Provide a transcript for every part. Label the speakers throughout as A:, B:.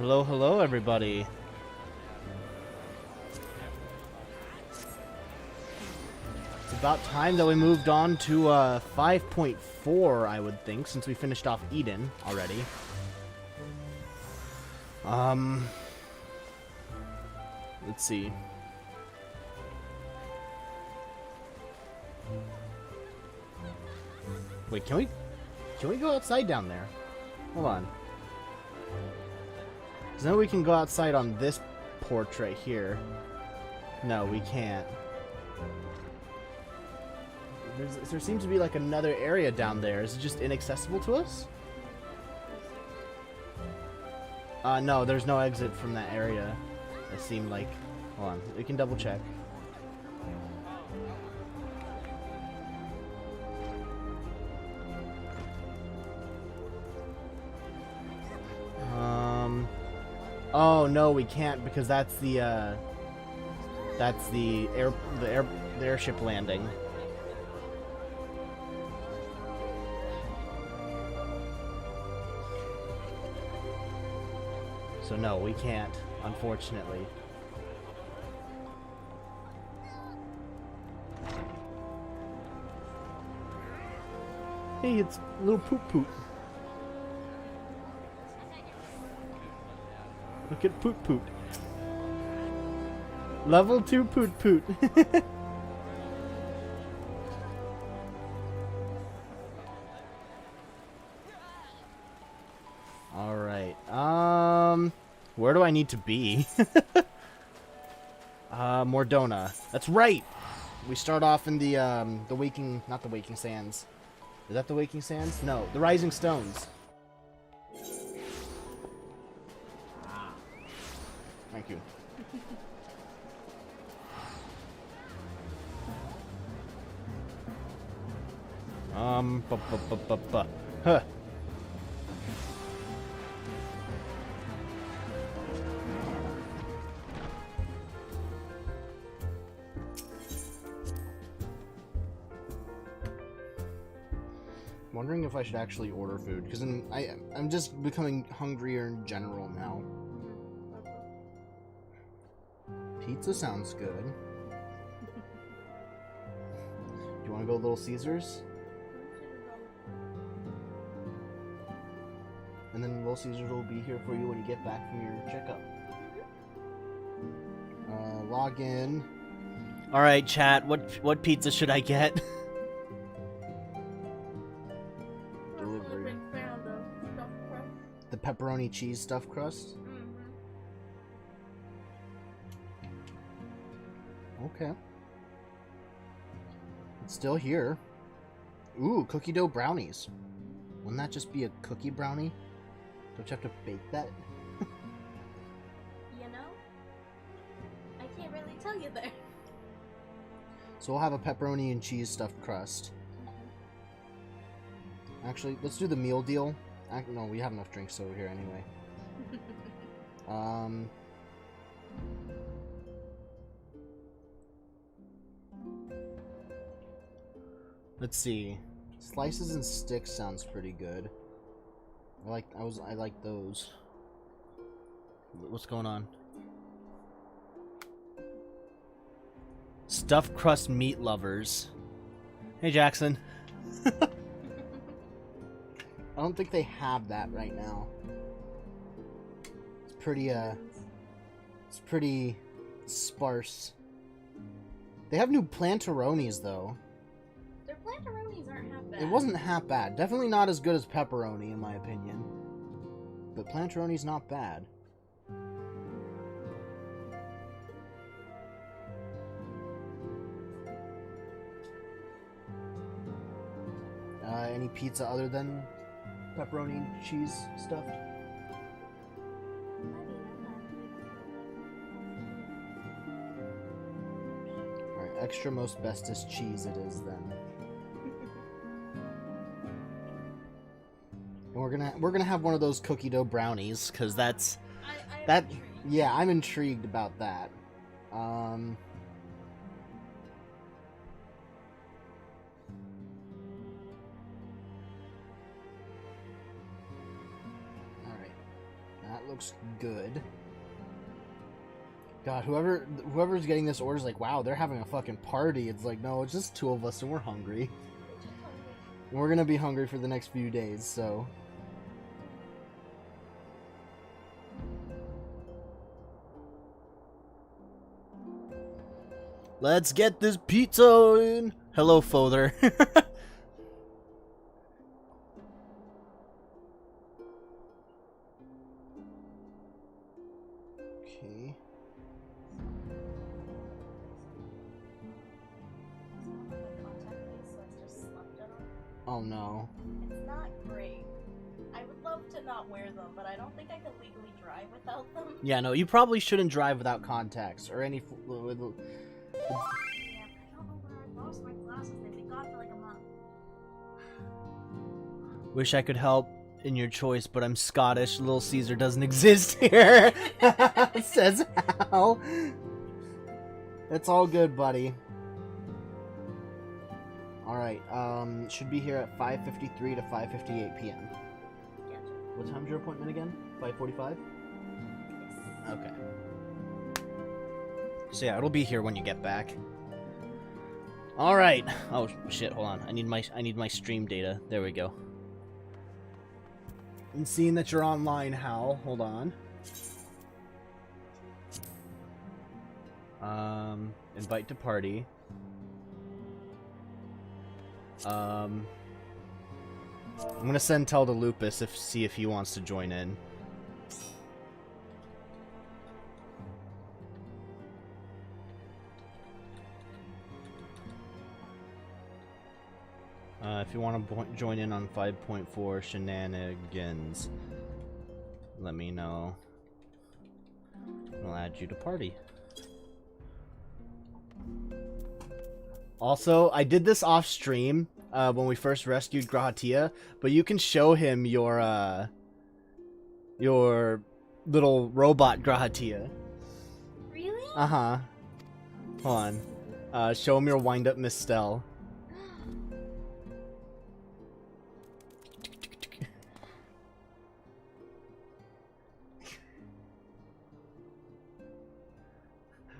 A: Hello, hello, everybody. It's about time that we moved on to 5.4, I would think, since we finished off Eden already. Let's see. Wait, can we go outside down there? Hold on. So now we can go outside on this porch right here. No, we can't. There seems to be like another area down there. Is it just inaccessible to us? No, there's no exit from that area. It seemed like. Hold on, we can double check. Oh no, we can't because that's the airship landing. So no, we can't, unfortunately. Hey, it's little Poot Poot. Look at Poot Poot. Level 2 Poot Poot. Alright. Where do I need to be? Mordona. That's right! We start off in the Waking... Not the Waking Sands. Is that the Waking Sands? No, the Rising Stones. Thank you. Huh. Wondering if I should actually order food, because I'm just becoming hungrier in general now. Pizza sounds good. Do you want to go Little Caesars? And then Little Caesars will be here for you when you get back from your checkup. Log in. Alright, chat, what pizza should I get? Delivery. The pepperoni cheese stuffed crust? Okay. It's still here. Ooh, cookie dough brownies. Wouldn't that just be a cookie brownie? Don't you have to bake that?
B: You know? I can't really tell you there.
A: So we'll have a pepperoni and cheese stuffed crust. Actually, let's do the meal deal. No, we have enough drinks over here anyway. Let's see. Slices and sticks sounds pretty good. I like those. What's going on? Stuffed crust meat lovers. Hey, Jackson. I don't think they have that right now. It's pretty sparse. They have new plantaronis though.
B: Their plantaronis aren't half bad.
A: It wasn't half bad. Definitely not as good as pepperoni in my opinion. But plantaroni's not bad. Any pizza other than pepperoni and cheese stuffed? Alright, extra most bestest cheese it is then. And we're gonna have one of those cookie dough brownies, cause that's yeah, I'm intrigued about that. That looks good. God, whoever's getting this order is like, wow, they're having a fucking party. It's like, no, it's just 2 of us and we're hungry. And we're gonna be hungry for the next few days, so. Let's get this pizza in. Hello, Fother. Okay. Oh no.
B: It's not great. I would love to not wear them, but I don't think I can legally drive without them.
A: Yeah, no, you probably shouldn't drive without contacts or any.
B: Yeah, I don't know where I lost my glasses. They've been gone for like a month.
A: Wish I could help in your choice, but I'm Scottish. Little Caesar doesn't exist here. Says Hal. It's all good, buddy. Alright, should be here at 5:53 to 5:58 p.m.
B: Gotcha.
A: What time's your appointment again? 5:45?
B: Yes.
A: Okay. So yeah, it'll be here when you get back. Alright. Oh shit, hold on. I need my stream data. There we go. And seeing that you're online, Hal, hold on. Invite to party. I'm gonna send Tel to Lupus see if he wants to join in. If you want to join in on 5.4 shenanigans, let me know. I'll add you to party. Also, I did this off stream when we first rescued Grahatia, but you can show him your little robot Grahatia.
B: Really?
A: Uh-huh. Hold on. Show him your wind-up Mistel.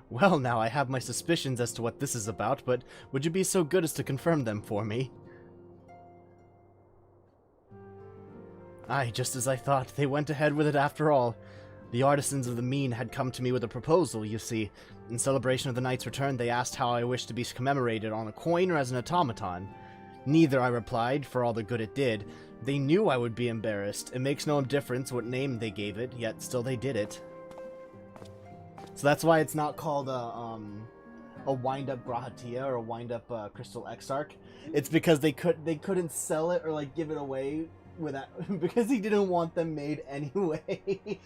A: Well, now I have my suspicions as to what this is about, but would you be so good as to confirm them for me? Aye, just as I thought. They went ahead with it after all. The artisans of the mean had come to me with a proposal, you see. In celebration of the knight's return, they asked how I wished to be commemorated, on a coin or as an automaton. Neither, I replied, for all the good it did. They knew I would be embarrassed. It makes no difference what name they gave it, yet still they did it. So that's why it's not called a wind-up Grahatia or a wind-up Crystal Exarch. It's because they couldn't sell it or like give it away without because he didn't want them made anyway.
B: I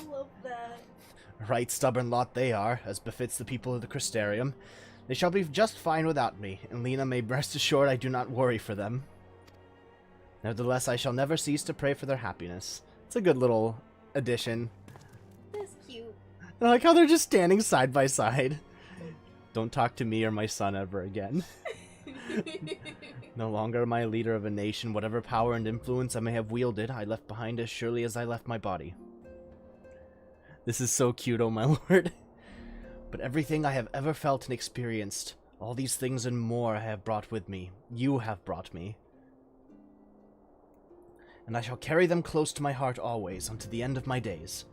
B: love that.
A: Right stubborn lot they are, as befits the people of the Crystarium. They shall be just fine without me, and Lena may rest assured I do not worry for them. Nevertheless, I shall never cease to pray for their happiness. It's a good little addition.
B: That's cute.
A: I like how they're just standing side by side. Don't talk to me or my son ever again. No longer am I a leader of a nation. Whatever power and influence I may have wielded, I left behind as surely as I left my body. This is so cute, oh my lord. But everything I have ever felt and experienced, all these things and more I have brought with me. You have brought me. And I shall carry them close to my heart always, unto the end of my days.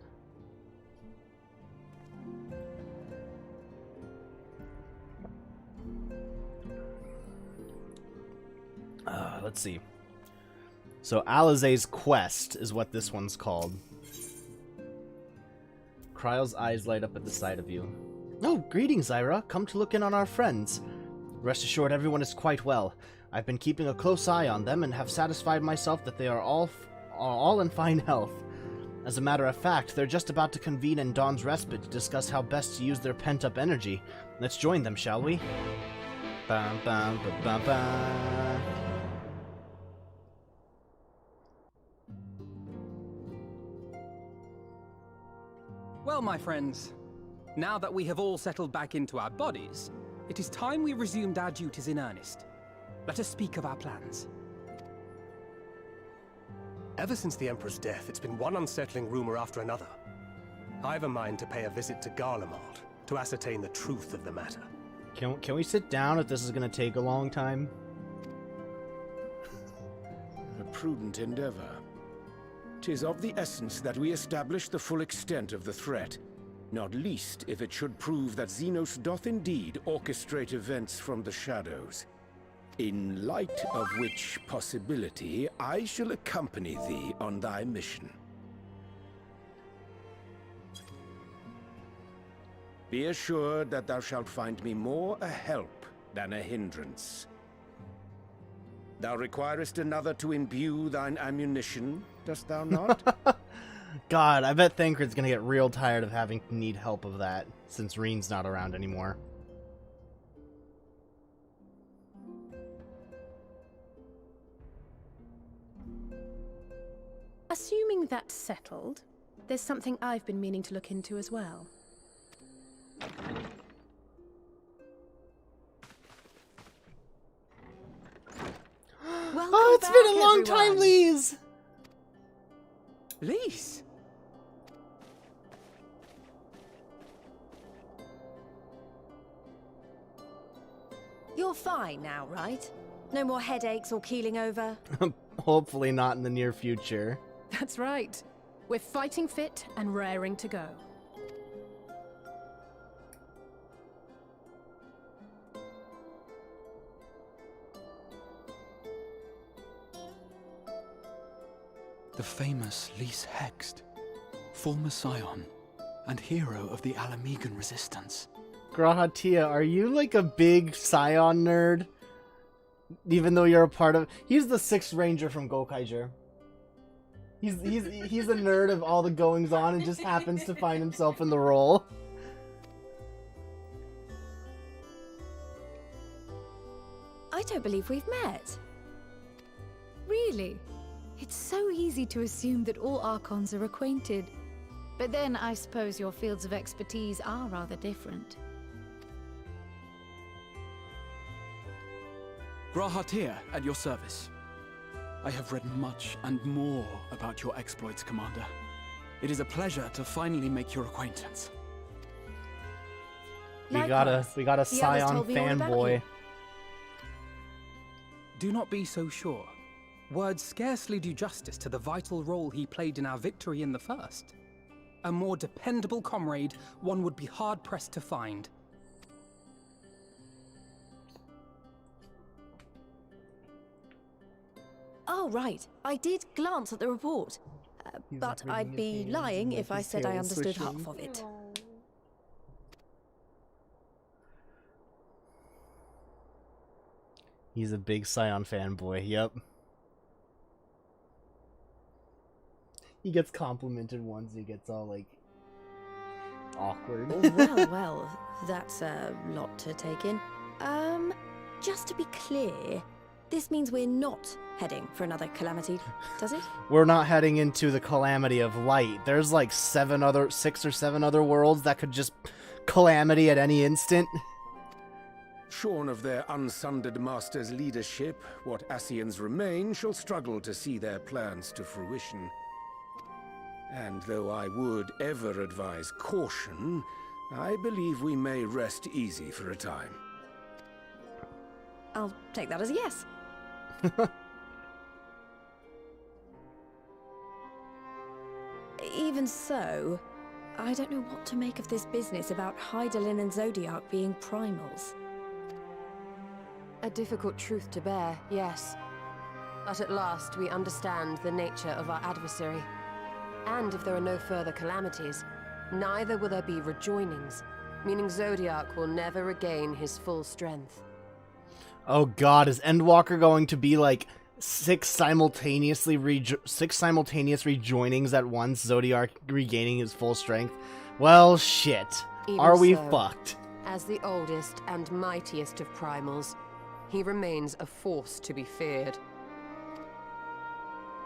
A: Let's see. So Alizé's quest is what this one's called. Kryle's eyes light up at the sight of you. Oh, greetings, Zyra. Come to look in on our friends. Rest assured everyone is quite well. I've been keeping a close eye on them and have satisfied myself that they are all in fine health. As a matter of fact, they're just about to convene in Dawn's Respite to discuss how best to use their pent-up energy. Let's join them, shall we? Bum, bum, bum, bum, bum.
C: Well, my friends, now that we have all settled back into our bodies, it is time we resumed our duties in earnest. Let us speak of our plans.
D: Ever since the Emperor's death, it's been one unsettling rumor after another. I've a mind to pay a visit to Garlemald to ascertain the truth of the matter.
A: Can we sit down if this is going to take a long time?
E: A prudent endeavor. 'Tis of the essence that we establish the full extent of the threat, not least if it should prove that Xenos doth indeed orchestrate events from the shadows. In light of which possibility, I shall accompany thee on thy mission. Be assured that thou shalt find me more a help than a hindrance. Thou requirest another to imbue thine ammunition, dost thou not?
A: God, I bet Thancred's gonna get real tired of having to need help of that, since Reen's not around anymore.
F: Assuming that's settled, there's something I've been meaning to look into as well.
A: Oh, it's been a long time, Lise!
C: Lise!
G: You're fine now, right? No more headaches or keeling over?
A: Hopefully not in the near future.
F: That's right. We're fighting fit and raring to go.
H: The famous Lise Hext, former scion and hero of the Alamegan resistance.
A: Grahatia, are you like a big Scion nerd? Even though you're a part of... He's the 6th Ranger from Gokaiger. He's a nerd of all the goings-on and just happens to find himself in the role.
G: I don't believe we've met.
I: Really? It's so easy to assume that all Archons are acquainted. But then I suppose your fields of expertise are rather different.
H: Grahatir, at your service. I have read much and more about your exploits, Commander. It is a pleasure to finally make your acquaintance.
A: We got a
G: The others
A: Scion
G: told me all about
A: fanboy.
G: you.
C: Do not be so sure. Words scarcely do justice to the vital role he played in our victory in the First. A more dependable comrade one would be hard-pressed to find.
G: Oh, right. I did glance at the report. But I'd be lying if I said I understood half of it.
A: He's a big Scion fanboy, yep. He gets complimented once, he gets all, like, awkward.
G: Well, that's a lot to take in. Just to be clear, this means we're not heading for another calamity, does it?
A: We're not heading into the Calamity of Light. There's like 6 or 7 other worlds that could just calamity at any instant.
E: Shorn of their unsundered master's leadership, what Ascians remain shall struggle to see their plans to fruition. And though I would ever advise caution, I believe we may rest easy for a time.
G: I'll take that as a yes. Even so, I don't know what to make of this business about Hydaelyn and Zodiac being primals.
J: A difficult truth to bear, yes. But at last we understand the nature of our adversary. And if there are no further calamities, neither will there be rejoinings, meaning Zodiac will never regain his full strength.
A: Oh god, is Endwalker going to be like 6 simultaneous rejoinings at once, Zodiac regaining his full strength? Well, shit.
J: Even
A: Are we
J: so,
A: fucked?
J: As the oldest and mightiest of primals, he remains a force to be feared.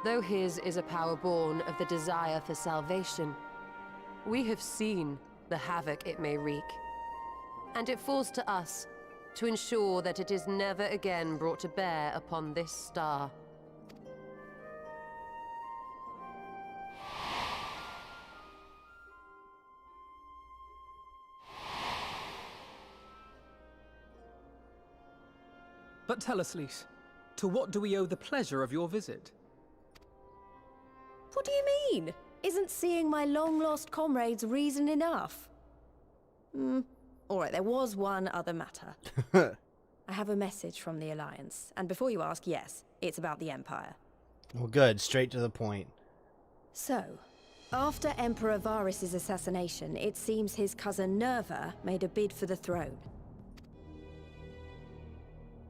J: Though his is a power born of the desire for salvation, we have seen the havoc it may wreak. And it falls to us to ensure that it is never again brought to bear upon this star.
C: But tell us, Lys, to what do we owe the pleasure of your visit?
G: What do you mean? Isn't seeing my long-lost comrades reason enough? Alright, there was one other matter. I have a message from the Alliance, and before you ask, yes, it's about the Empire.
A: Well, good. Straight to the point.
G: So, after Emperor Varys' assassination, it seems his cousin Nerva made a bid for the throne.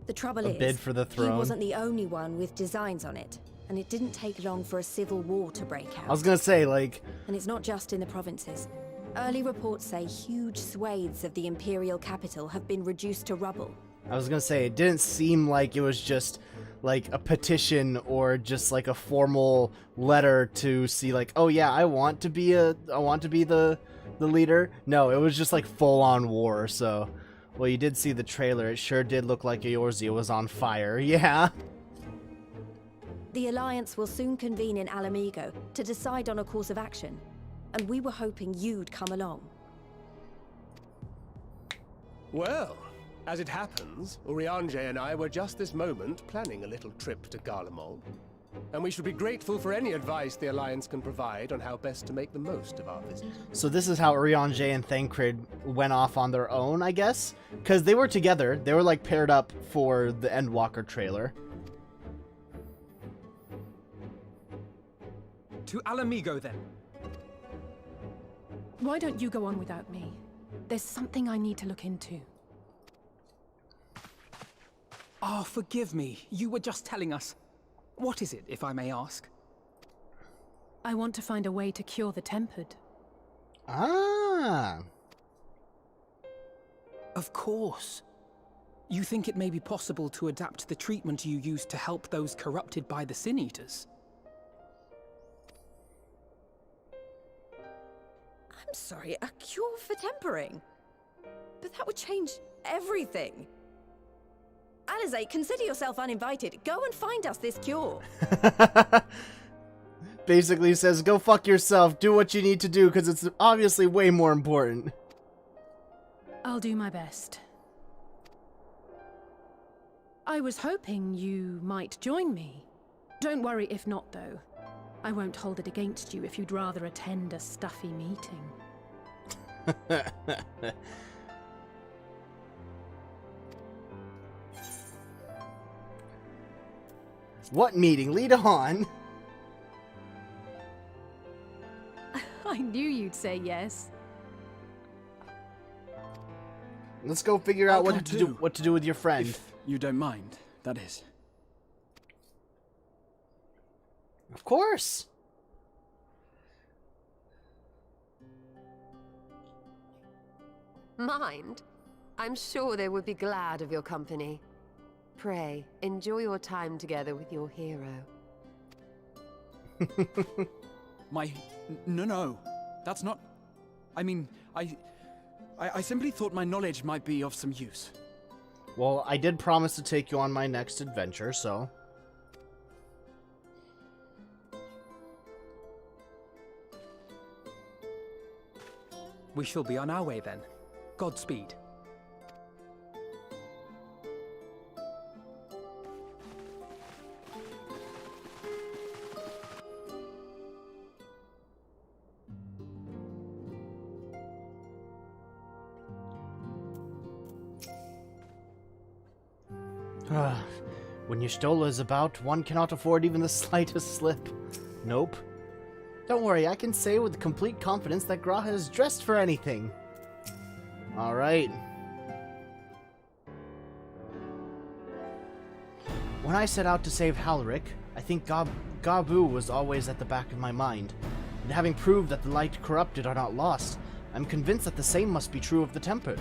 G: The trouble is,
A: bid for the throne?
G: he wasn't the only one with designs on it, and it didn't take long for a civil war to break out.
A: I was gonna say, like...
G: And it's not just in the provinces. Early reports say huge swathes of the Imperial capital have been reduced to rubble.
A: I was gonna say, it didn't seem like it was just, like, a petition or just, like, a formal letter to see, like, oh yeah, I want to be the leader. No, it was just, like, full-on war, so... Well, you did see the trailer. It sure did look like Eorzea was on fire. Yeah.
G: The Alliance will soon convene in Alamigo to decide on a course of action, and we were hoping you'd come along.
D: Well, as it happens, Urianger and I were just this moment planning a little trip to Garlemald, and we should be grateful for any advice the Alliance can provide on how best to make the most of our visit.
A: So this is how Urianger and Thancred went off on their own, I guess? Because they were together. They were, like, paired up for the Endwalker trailer.
C: To Alamigo, then.
F: Why don't you go on without me? There's something I need to look into.
C: Ah, forgive me. You were just telling us. What is it, if I may ask?
F: I want to find a way to cure the Tempered.
A: Ah.
C: Of course. You think it may be possible to adapt the treatment you use to help those corrupted by the Sin Eaters?
G: I'm sorry, a cure for tempering? But that would change everything. Alizé, consider yourself uninvited. Go and find us this cure.
A: Basically says, go fuck yourself, do what you need to do, because it's obviously way more important.
F: I'll do my best. I was hoping you might join me. Don't worry if not, though. I won't hold it against you if you'd rather attend a stuffy meeting.
A: What meeting? Lead on.
F: I knew you'd say yes.
A: Let's go figure out what to do with your friend.
H: If you don't mind, that is.
A: Of course.
J: Mind? I'm sure they would be glad of your company. Pray, enjoy your time together with your hero.
H: No. That's not... I mean, I simply thought my knowledge might be of some use.
A: Well, I did promise to take you on my next adventure, so...
C: We shall be on our way, then. Godspeed.
A: When Y'shtola is about, one cannot afford even the slightest slip. Nope. Don't worry, I can say with complete confidence that Graha is dressed for anything. Alright. When I set out to save Halric, I think Gabu was always at the back of my mind. And having proved that the light corrupted are not lost, I'm convinced that the same must be true of the Tempered.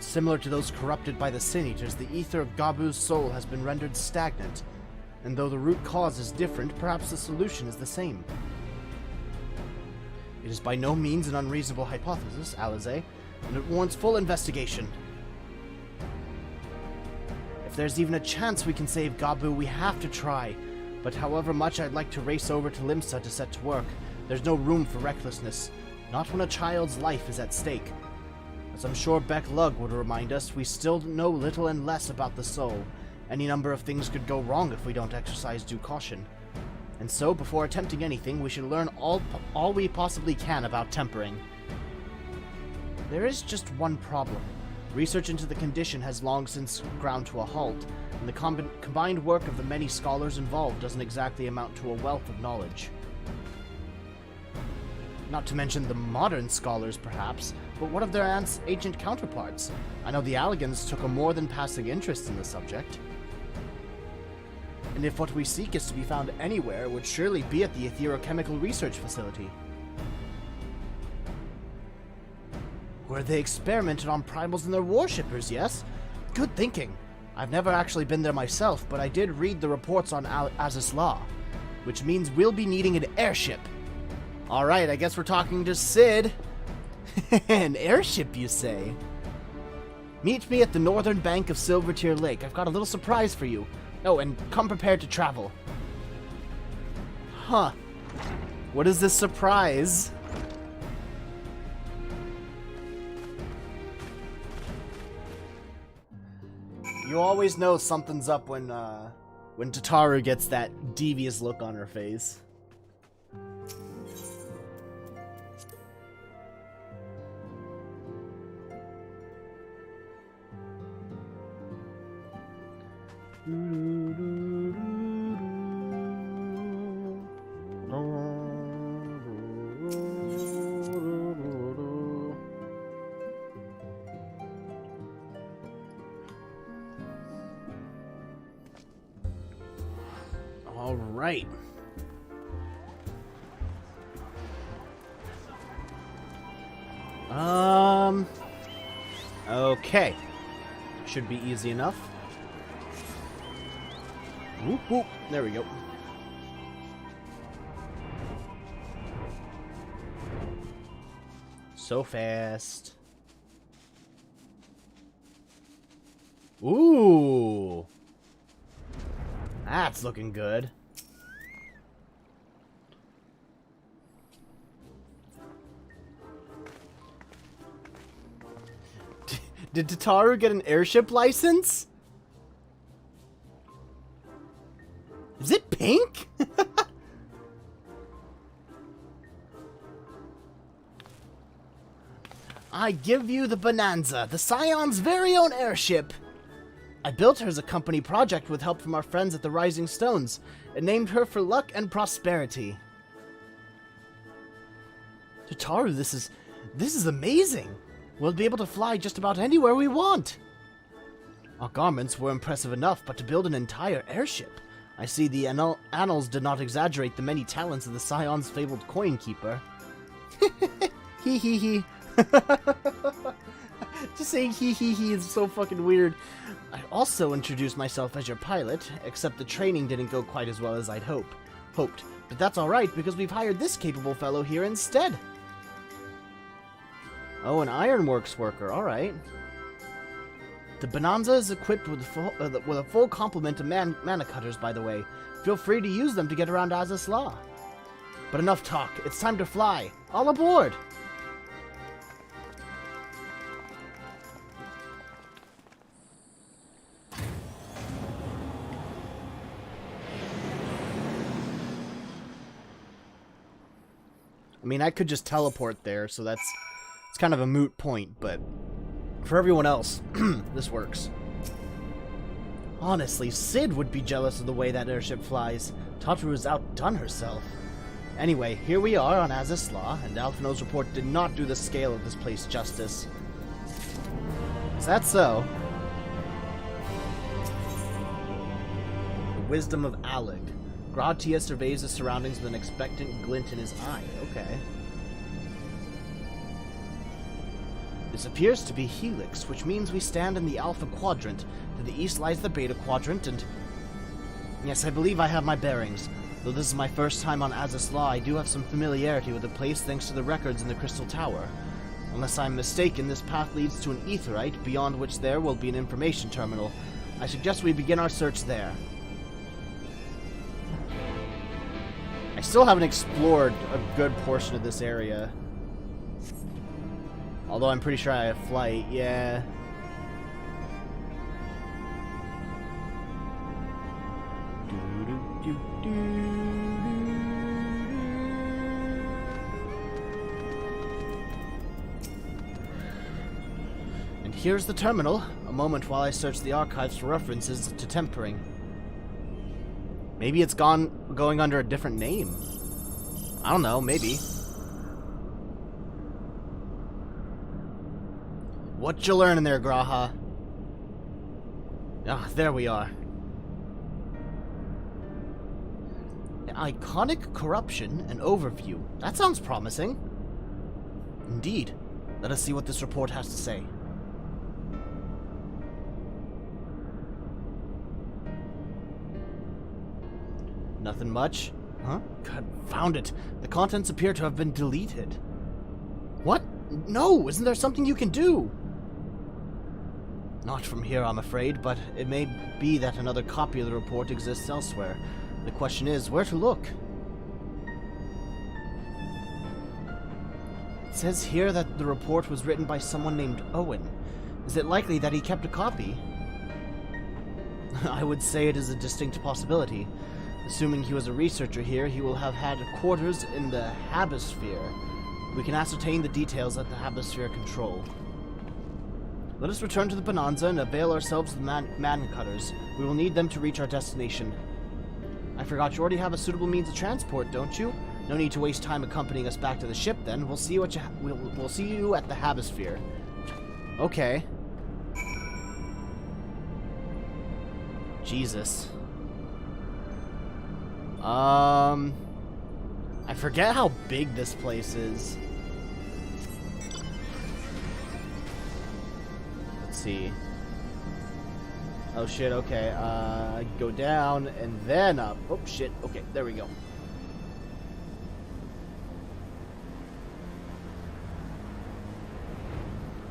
A: Similar to those corrupted by the Sin Eaters, the ether of Gabu's soul has been rendered stagnant, and though the root cause is different, perhaps the solution is the same. It is by no means an unreasonable hypothesis, Alizé, and it warrants full investigation. If there's even a chance we can save Gabu, we have to try, but however much I'd like to race over to Limsa to set to work, there's no room for recklessness, not when a child's life is at stake. As I'm sure Beck Lug would remind us, we still know little and less about the soul. Any number of things could go wrong if we don't exercise due caution. And so, before attempting anything, we should learn all we possibly can about tempering. There is just one problem. Research into the condition has long since ground to a halt, and the combined work of the many scholars involved doesn't exactly amount to a wealth of knowledge. Not to mention the modern scholars, perhaps, but what of their ancient counterparts? I know the Alligans took a more than passing interest in the subject. And if what we seek is to be found anywhere, it would surely be at the Etherochemical Research Facility. Where they experimented on primals and their worshippers, yes? Good thinking. I've never actually been there myself, but I did read the reports on Azus Law, which means we'll be needing an airship. Alright, I guess we're talking to Sid. An airship, you say? Meet me at the northern bank of Silvertear Lake. I've got a little surprise for you. Oh, and come prepared to travel. Huh. What is this surprise? You always know something's up when Tataru gets that devious look on her face. All right. Okay. Should be easy enough. Whoop, whoop. There we go. So fast. Ooh. That's looking good. Did Tataru get an airship license? Is it pink? I give you the Bonanza, the Scion's very own airship. I built her as a company project with help from our friends at the Rising Stones, and named her for luck and prosperity. Tataru, this is amazing. We'll be able to fly just about anywhere we want. Our garments were impressive enough, but to build an entire airship, I see the annals did not exaggerate the many talents of the Scion's fabled coin keeper. Hee hee hee. Just saying hee hee hee is so fucking weird. I also introduced myself as your pilot, except the training didn't go quite as well as I'd hoped. But that's alright, because we've hired this capable fellow here instead. Oh, an ironworks worker, alright. The Bonanza is equipped with a full complement of mana cutters, by the way. Feel free to use them to get around Azus Law. But enough talk, it's time to fly. All aboard! I mean, I could just teleport there, so it's kind of a moot point, but for everyone else, this works. Honestly, Sid would be jealous of the way that airship flies. Tataru has outdone herself. Anyway, here we are on Azus Law, and Alphino's report did not do the scale of this place justice. Is that so? The wisdom of Alec. Gratia surveys the surroundings with an expectant glint in his eye. Okay. This appears to be Helix, which means we stand in the Alpha Quadrant. To the east lies the Beta Quadrant, and... Yes, I believe I have my bearings. Though this is my first time on Azus Law, I do have some familiarity with the place thanks to the records in the Crystal Tower. Unless I'm mistaken, this path leads to an aetherite, beyond which there will be an information terminal. I suggest we begin our search there. I still haven't explored a good portion of this area. Although I'm pretty sure I have flight, yeah. And here's the terminal. A moment while I search the archives for references to tempering. Maybe it's going under a different name. I don't know, maybe. What you learning there, Graha? Ah, there we are. Iconic corruption and overview. That sounds promising. Indeed. Let us see what this report has to say. Nothing much. Huh? Confound it. The contents appear to have been deleted. What? No! Isn't there something you can do? Not from here, I'm afraid, but it may be that another copy of the report exists elsewhere. The question is, where to look? It says here that the report was written by someone named Owen. Is it likely that he kept a copy? I would say it is a distinct possibility. Assuming he was a researcher here, he will have had quarters in the Habisphere. We can ascertain the details at the Habisphere control. Let us return to the Bonanza and avail ourselves of the man cutters. We will need them to reach our destination. I forgot you already have a suitable means of transport, don't you? No need to waste time accompanying us back to the ship, then. We'll see you at we'll see you at the Habisphere. Okay. Jesus. I forget how big this place is. Let's see. Oh shit, okay. Go down and then up. Oh shit, okay, there we go.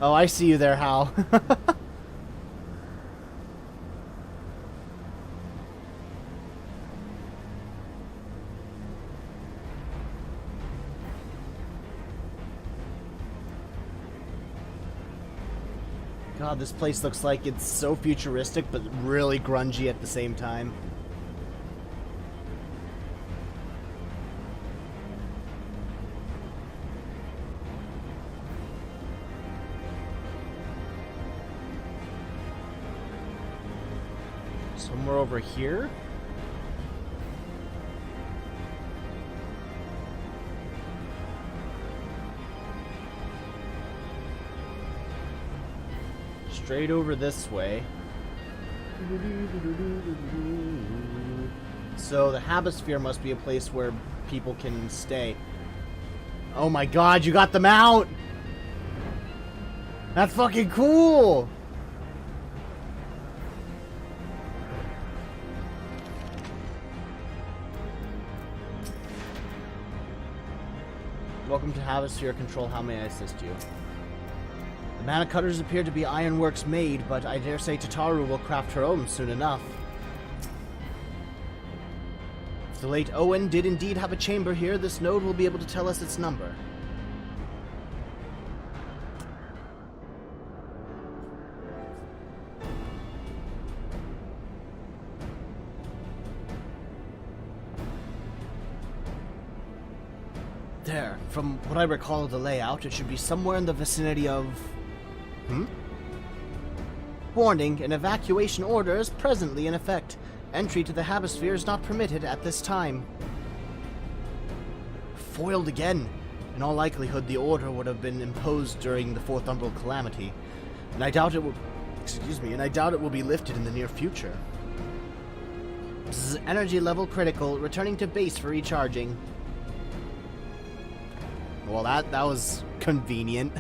A: Oh, I see you there, Hal. God, this place looks like it's so futuristic, but really grungy at the same time. Somewhere over here? Straight over this way. So the Habisphere must be a place where people can stay. Oh my god, you got them out! That's fucking cool! Welcome to Habisphere Control. How may I assist you? The mana cutters appear to be ironworks made, but I dare say Tataru will craft her own soon enough. If the late Owen did indeed have a chamber here, this node will be able to tell us its number. There, from what I recall of the layout, it should be somewhere in the vicinity of... Warning, an evacuation order is presently in effect. Entry to the Habisphere is not permitted at this time. Foiled again. In all likelihood, the order would have been imposed during the Fourth Umbral Calamity, and I doubt it will... and I doubt it will be lifted in the near future. This is energy level critical, returning to base for recharging. Well, that was convenient.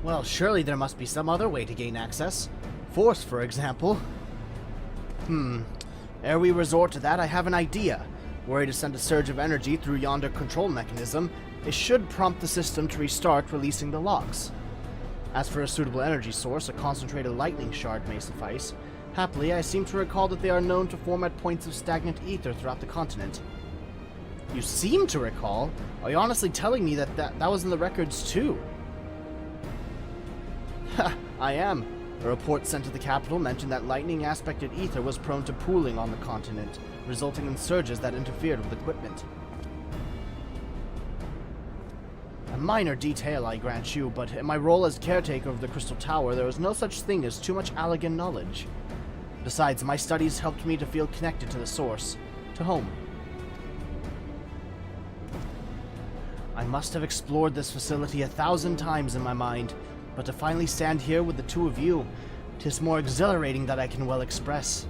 A: Well, surely there must be some other way to gain access. Force, for example. Ere we resort to that, I have an idea. Were to send a surge of energy through yonder control mechanism, it should prompt the system to restart, releasing the locks. As for a suitable energy source, a concentrated lightning shard may suffice. Happily, I seem to recall that they are known to form at points of stagnant ether throughout the continent. You seem to recall? Are you honestly telling me that was in the records too? Ha! I am. A report sent to the capital mentioned that lightning-aspected ether was prone to pooling on the continent, resulting in surges that interfered with equipment. A minor detail, I grant you, but in my role as caretaker of the Crystal Tower, there is no such thing as too much Allegan knowledge. Besides, my studies helped me to feel connected to the source, to home. I must have explored this facility 1,000 times in my mind, but to finally stand here with the two of you, 'tis more exhilarating that I can well express.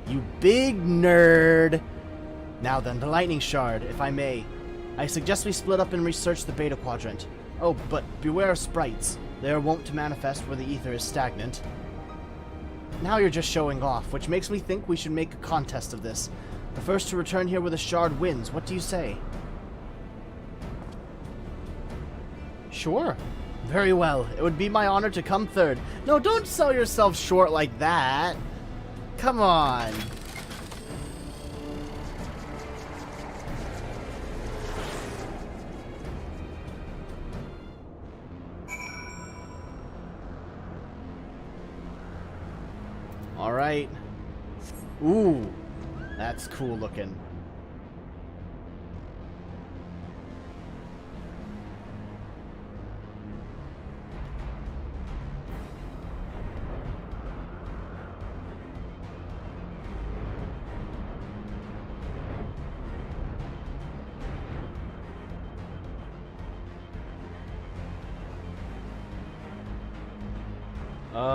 A: You big nerd! Now then, the lightning shard, if I may. I suggest we split up and research the Beta Quadrant. Oh, but beware of sprites. They are wont to manifest where the ether is stagnant. Now you're just showing off, which makes me think we should make a contest of this. The first to return here with a shard wins. What do you say? Sure. Very well. It would be my honor to come third. No, don't sell yourself short like that. Come on. All right. Ooh, that's cool looking.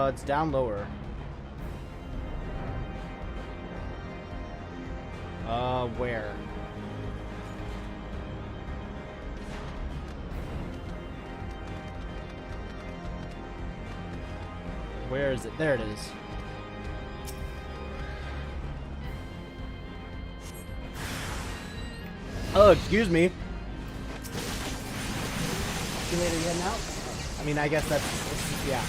A: It's down lower. Where? Where is it? There it is. Oh, excuse me. You later getting out? I mean, I guess that's yeah.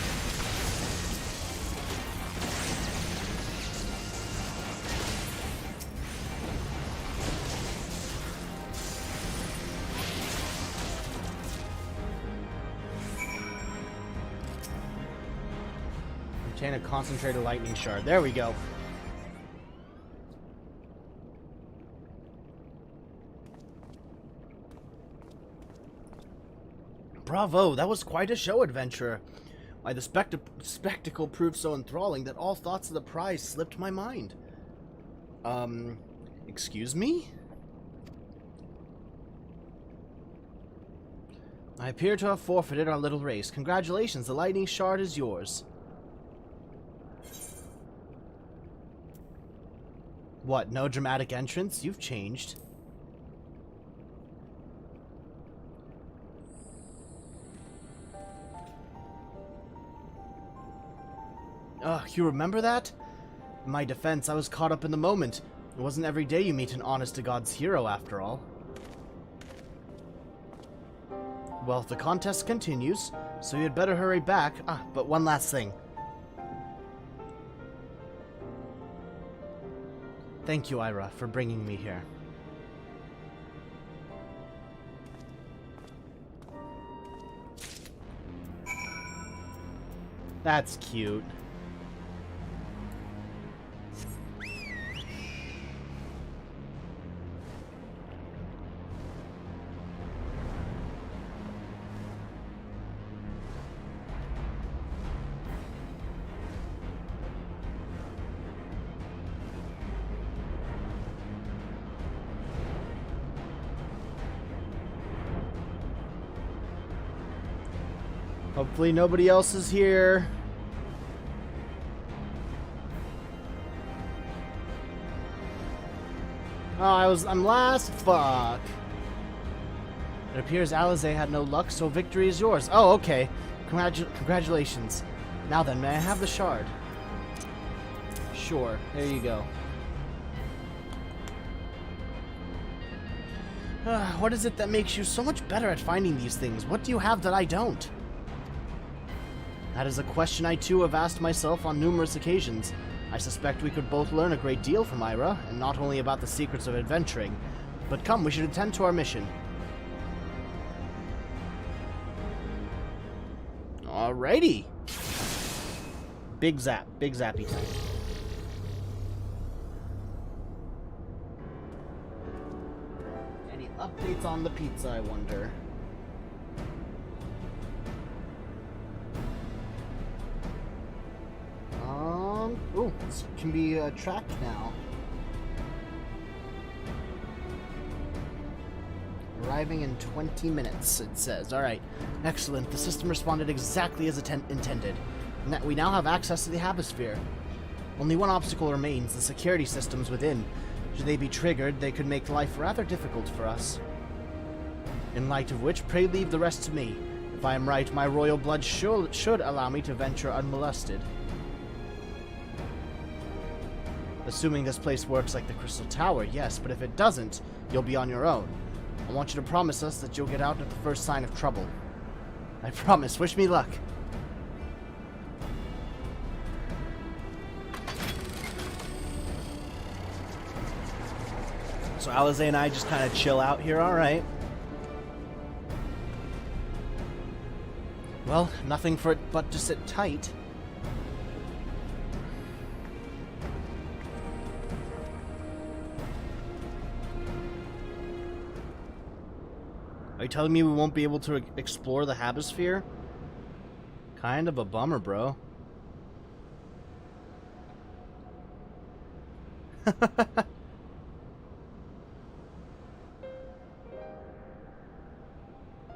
A: Obtain a concentrated lightning shard. There we go. Bravo, that was quite a show, adventurer. Why, the spectacle proved so enthralling that all thoughts of the prize slipped my mind. Excuse me? I appear to have forfeited our little race. Congratulations, the lightning shard is yours. What, no dramatic entrance? You've changed. Ugh, you remember that? In my defense, I was caught up in the moment. It wasn't every day you meet an honest-to-God's hero, after all. Well, the contest continues, so you'd better hurry back. But one last thing. Thank you, Ira, for bringing me here. That's cute. Hopefully nobody else is here. Oh, I'm last. Fuck. It appears Alize had no luck, so victory is yours. Oh, okay. Congratulations. Now then, may I have the shard? Sure. There you go. What is it that makes you so much better at finding these things? What do you have that I don't? That is a question I too have asked myself on numerous occasions. I suspect we could both learn a great deal from Ira, and not only about the secrets of adventuring. But come, we should attend to our mission. Alrighty. Big zappy time. Any updates on the pizza, I wonder? Oh, this can be tracked now. Arriving in 20 minutes, it says. Alright, excellent. The system responded exactly as intended. We now have access to the Habisphere. Only one obstacle remains, the security systems within. Should they be triggered, they could make life rather difficult for us. In light of which, pray leave the rest to me. If I am right, my royal blood should allow me to venture unmolested. Assuming this place works like the Crystal Tower, yes, but if it doesn't, you'll be on your own. I want you to promise us that you'll get out at the first sign of trouble. I promise. Wish me luck. So Alize and I just kind of chill out here, alright. Well, nothing for it but to sit tight. Are you telling me we won't be able to explore the Habisphere? Kind of a bummer, bro.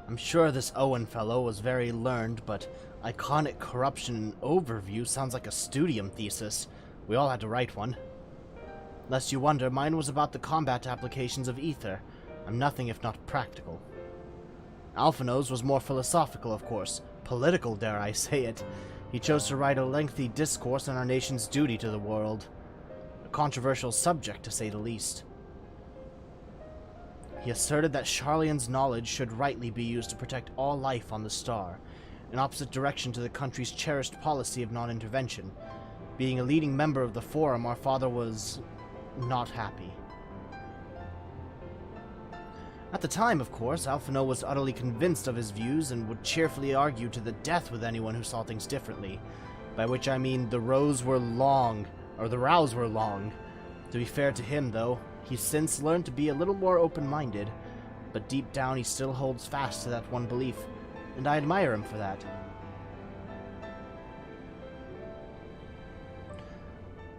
A: I'm sure this Owen fellow was very learned, but iconic corruption overview sounds like a studium thesis. We all had to write one. Lest you wonder, mine was about the combat applications of ether. I'm nothing if not practical. Alphino's was more philosophical, of course. Political, dare I say it. He chose to write a lengthy discourse on our nation's duty to the world. A controversial subject, to say the least. He asserted that Sharlayan's knowledge should rightly be used to protect all life on the star, in opposite direction to the country's cherished policy of non-intervention. Being a leading member of the Forum, our father was not happy. At the time, of course, Alphino was utterly convinced of his views and would cheerfully argue to the death with anyone who saw things differently. By which I mean the rows were long. To be fair to him, though, he's since learned to be a little more open-minded, but deep down he still holds fast to that one belief, and I admire him for that.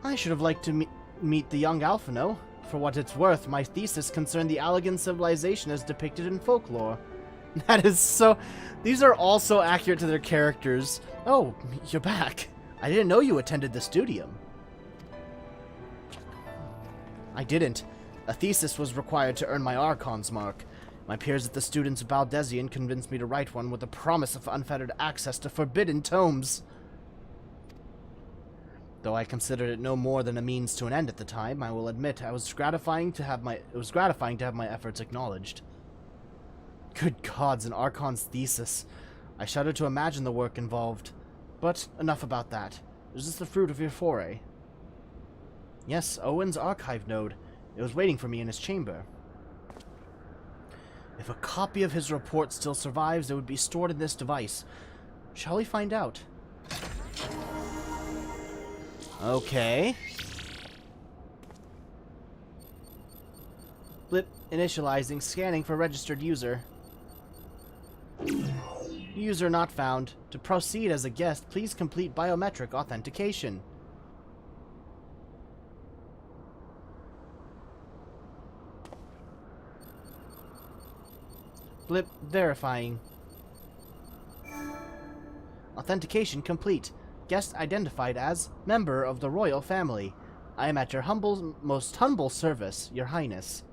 A: I should have liked to meet the young Alphino. For what it's worth, my thesis concerned the Allegan civilization as depicted in folklore. That is so... These are all so accurate to their characters. Oh, you're back. I didn't know you attended the studium. I didn't. A thesis was required to earn my Archon's mark. My peers at the Students of Baldesion convinced me to write one with the promise of unfettered access to forbidden tomes. Though I considered it no more than a means to an end at the time, I will admit it was gratifying to have my efforts acknowledged. Good gods, an Archon's thesis. I shudder to imagine the work involved. But enough about that. Is this the fruit of your foray? Yes, Owen's archive node. It was waiting for me in his chamber. If a copy of his report still survives, it would be stored in this device. Shall we find out? Okay. Blip, initializing, scanning for registered user. User not found. To proceed as a guest, please complete biometric authentication. Blip, verifying. Authentication complete. Guest identified as member of the royal family. I am at your most humble service, your highness.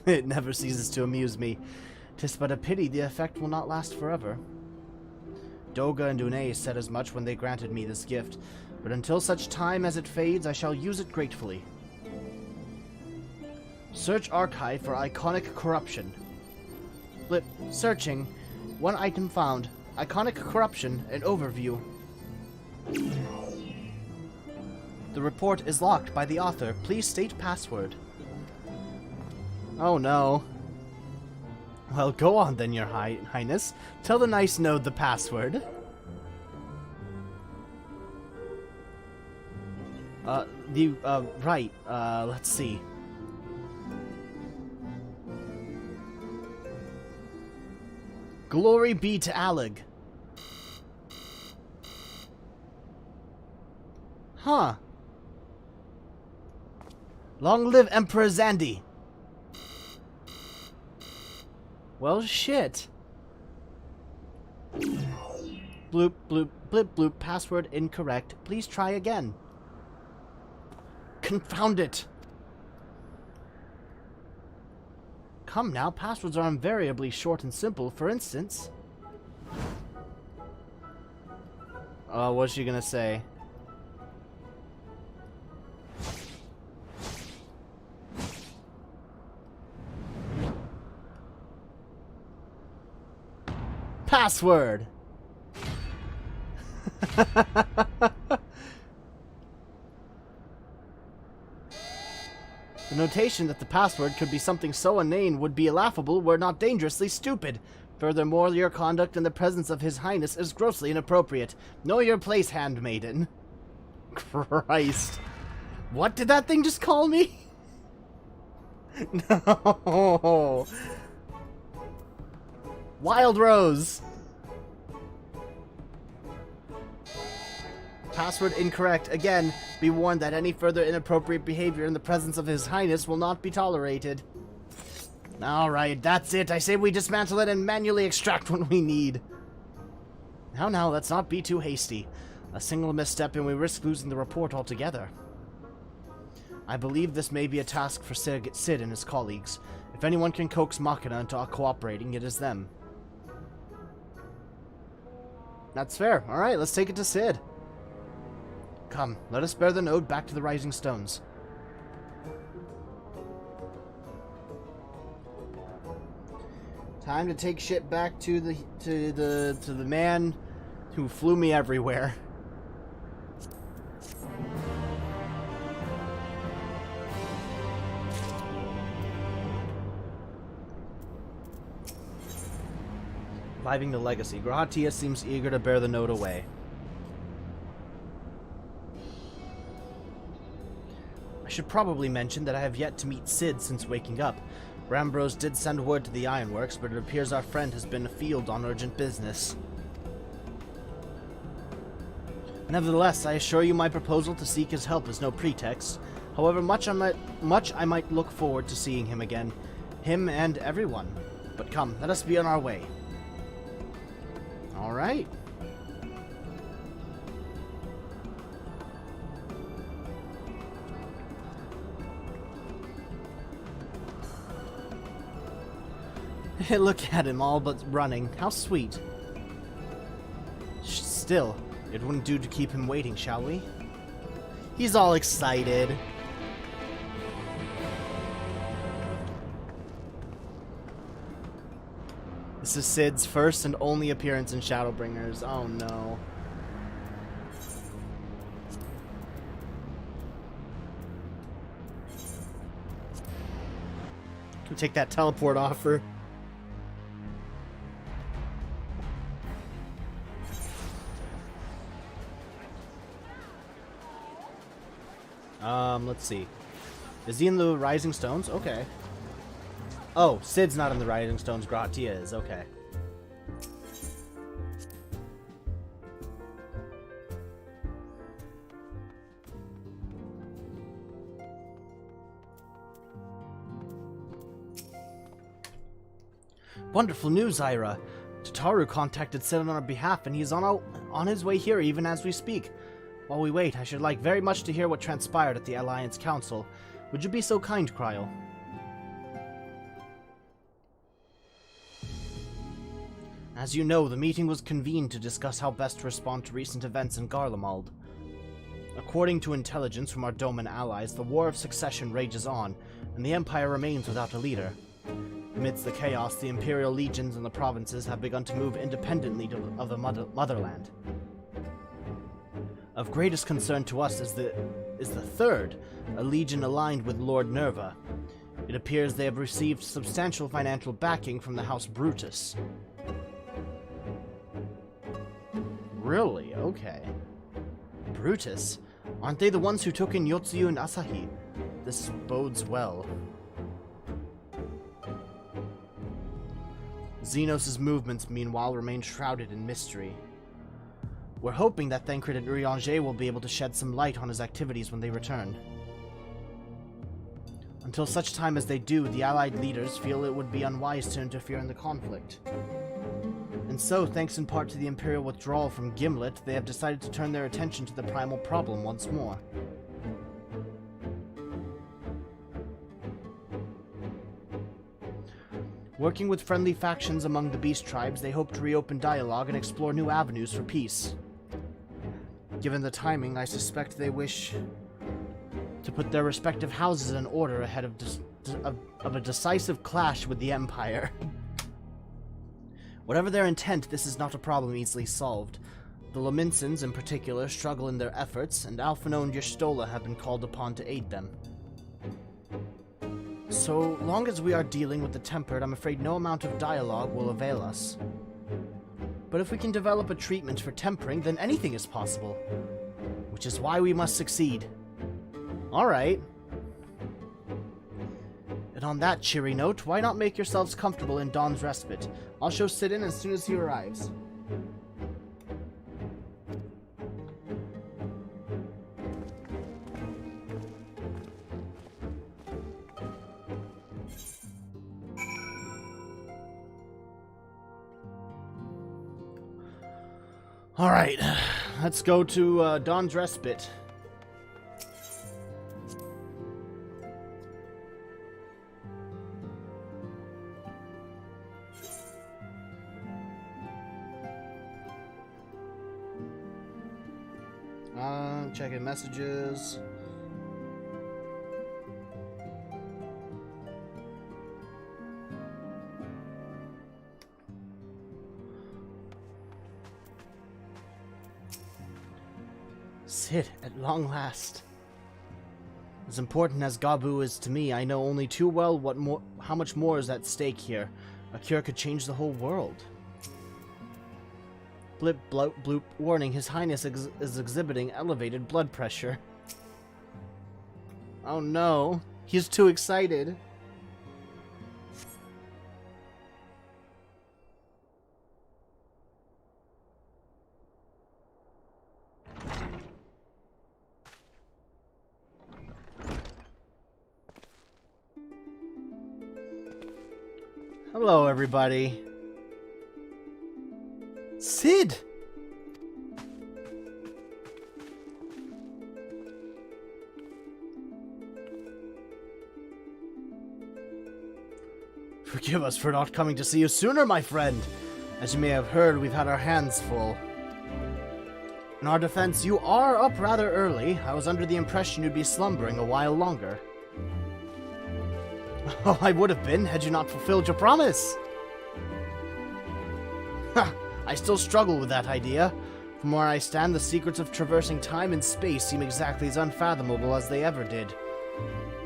A: It never ceases to amuse me. 'Tis but a pity the effect will not last forever. Doga and Dune said as much when they granted me this gift, but until such time as it fades, I shall use it gratefully. Search archive for iconic corruption. Blip, searching. One item found. Iconic corruption, an overview. The report is locked by the author. Please state password. Oh no. Well, go on then, your highness. Tell the nice node the password. Let's see. Glory be to Alleg. Huh. Long live Emperor Zandi. Well, shit. Bloop, bloop, blip, bloop. Password incorrect. Please try again. Confound it. Come now, passwords are invariably short and simple. For instance... what's she gonna say? Password! The notation that the password could be something so inane would be laughable were not dangerously stupid. Furthermore, your conduct in the presence of His Highness is grossly inappropriate. Know your place, handmaiden. Christ. What did that thing just call me? No. Wild Rose. Password incorrect. Again, be warned that any further inappropriate behavior in the presence of His Highness will not be tolerated. Alright, that's it. I say we dismantle it and manually extract what we need. Now, let's not be too hasty. A single misstep and we risk losing the report altogether. I believe this may be a task for Sid and his colleagues. If anyone can coax Machina into cooperating, it is them. That's fair. Alright, let's take it to Sid. Come, let us bear the node back to the Rising Stones. Time to take shit back to the man who flew me everywhere. Reviving the legacy. Grahatia seems eager to bear the node away. I should probably mention that I have yet to meet Sid since waking up. Rambros did send word to the Ironworks, but it appears our friend has been afield on urgent business. Nevertheless, I assure you my proposal to seek his help is no pretext. However, much I might look forward to seeing him again. Him and everyone. But come, let us be on our way. Alright. Look at him, all but running. How sweet. Still, it wouldn't do to keep him waiting, shall we? He's all excited. This is Sid's first and only appearance in Shadowbringers. Oh no. Can we take that teleport offer? Let's see. Is he in the Rising Stones? Okay. Oh, Sid's not in the Rising Stones. Grahatia is. Okay. Wonderful news, Ira. Tataru contacted Sid on our behalf, and he's on his way here even as we speak. While we wait, I should like very much to hear what transpired at the Alliance Council. Would you be so kind, Kryl? As you know, the meeting was convened to discuss how best to respond to recent events in Garlemald. According to intelligence from our Doman allies, the War of Succession rages on, and the Empire remains without a leader. Amidst the chaos, the Imperial legions in the provinces have begun to move independently of the motherland. Of greatest concern to us is the Third, a legion aligned with Lord Nerva. It appears they have received substantial financial backing from the House Brutus. Really? Okay. Brutus? Aren't they the ones who took in Yotsuyu and Asahi? This bodes well. Xenos' movements, meanwhile, remain shrouded in mystery. We're hoping that Thancred and Urianger will be able to shed some light on his activities when they return. Until such time as they do, the Allied leaders feel it would be unwise to interfere in the conflict. And so, thanks in part to the Imperial withdrawal from Gimlet, they have decided to turn their attention to the primal problem once more. Working with friendly factions among the Beast Tribes, they hope to reopen dialogue and explore new avenues for peace. Given the timing, I suspect they wish to put their respective houses in order ahead of a decisive clash with the Empire. Whatever their intent, this is not a problem easily solved. The Laminsons, in particular, struggle in their efforts, and Alphino and Y'shtola have been called upon to aid them. So long as we are dealing with the Tempered, I'm afraid no amount of dialogue will avail us. But if we can develop a treatment for tempering, then anything is possible. Which is why we must succeed. Alright. And on that cheery note, why not make yourselves comfortable in Dawn's Respite? I'll show Sidon as soon as he arrives. Alright, let's go to Dawn's Respite. Checking messages. Sid, at long last. As important as Gabu is to me, I know only too well how much more is at stake here. A cure could change the whole world. Blip, bloop, bloop. Warning, His Highness is exhibiting elevated blood pressure. Oh no, he's too excited. Hello, everybody. Sid! Forgive us for not coming to see you sooner, my friend. As you may have heard, we've had our hands full. In our defense, you are up rather early. I was under the impression you'd be slumbering a while longer. Oh, I would have been, had you not fulfilled your promise. Ha! I still struggle with that idea. From where I stand, the secrets of traversing time and space seem exactly as unfathomable as they ever did.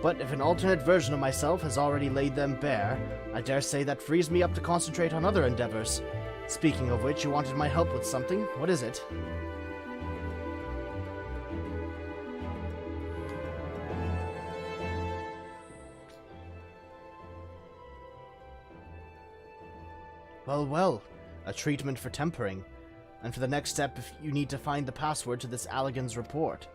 A: But if an alternate version of myself has already laid them bare, I dare say that frees me up to concentrate on other endeavors. Speaking of which, you wanted my help with something. What is it? Well, well. A treatment for tempering. And for the next step, if you need to find the password to this Allagan's report.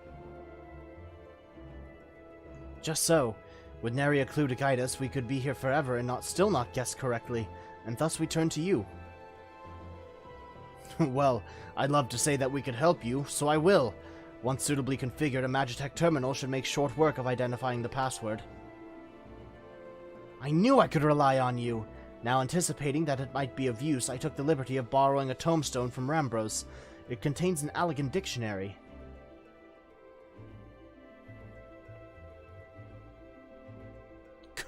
A: Just so. With nary a clue to guide us, we could be here forever and still not guess correctly, and thus we turn to you. Well, I'd love to say that we could help you, so I will. Once suitably configured, a Magitech terminal should make short work of identifying the password. I knew I could rely on you! Now, anticipating that it might be of use, I took the liberty of borrowing a tombstone from Rambros. It contains an Allagan dictionary.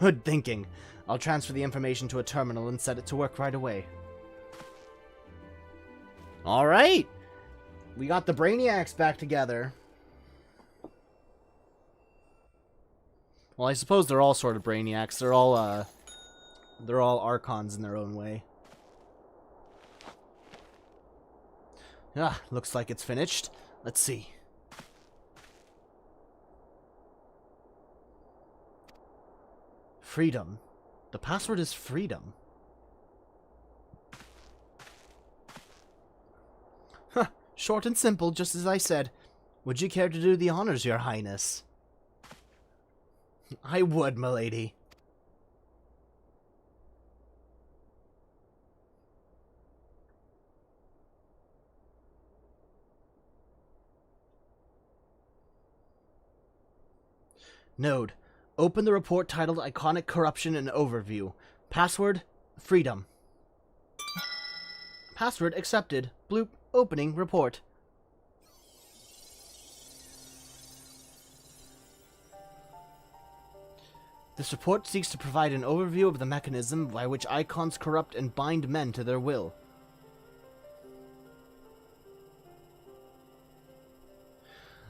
A: Good thinking. I'll transfer the information to a terminal and set it to work right away. Alright! We got the Brainiacs back together. Well, I suppose they're all sort of brainiacs. They're all archons in their own way. Ah, looks like it's finished. Let's see. Freedom. The password is freedom. Huh, short and simple, just as I said. Would you care to do the honors, Your Highness? I would, milady. Node. Open the report titled Iconic Corruption and Overview. Password, freedom. Password accepted. Bloop. Opening report. This report seeks to provide an overview of the mechanism by which icons corrupt and bind men to their will.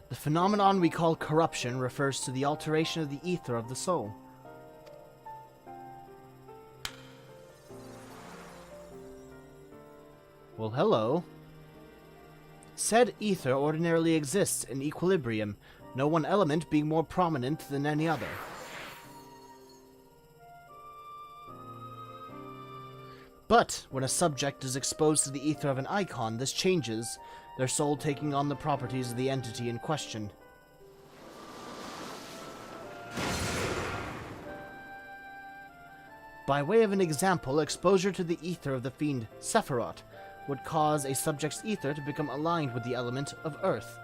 A: The phenomenon we call corruption refers to the alteration of the ether of the soul. Well, hello. Said ether ordinarily exists in equilibrium, no one element being more prominent than any other. But when a subject is exposed to the ether of an icon, this changes, their soul taking on the properties of the entity in question. By way of an example, exposure to the ether of the fiend Sephiroth would cause a subject's ether to become aligned with the element of earth.